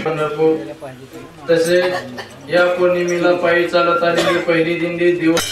पंढरपूर. तसेच या पौर्णिमेला पायी चालत आलेली पहिली दिंडी दिवस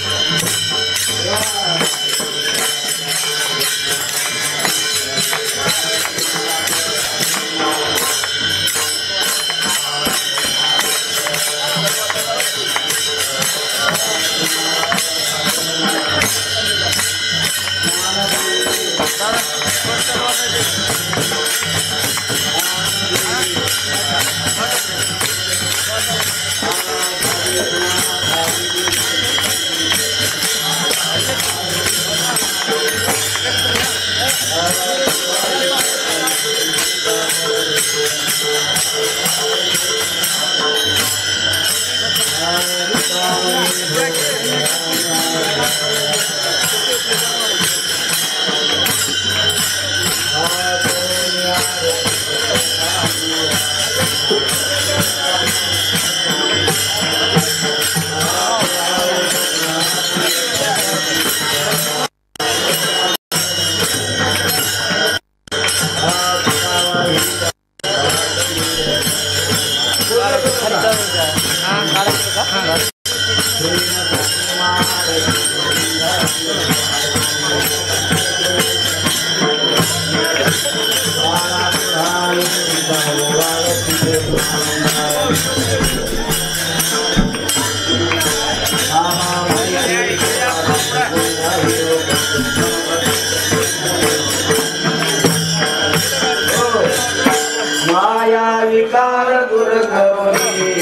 माया विकार दुर्गवली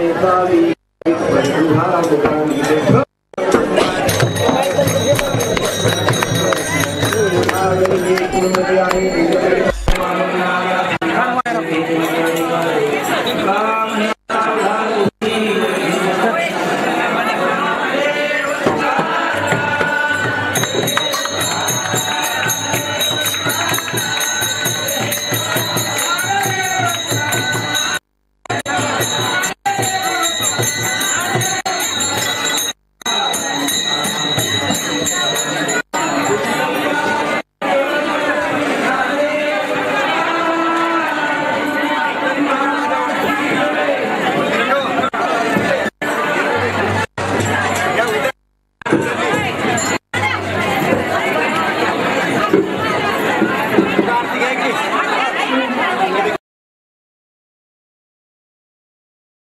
देवावी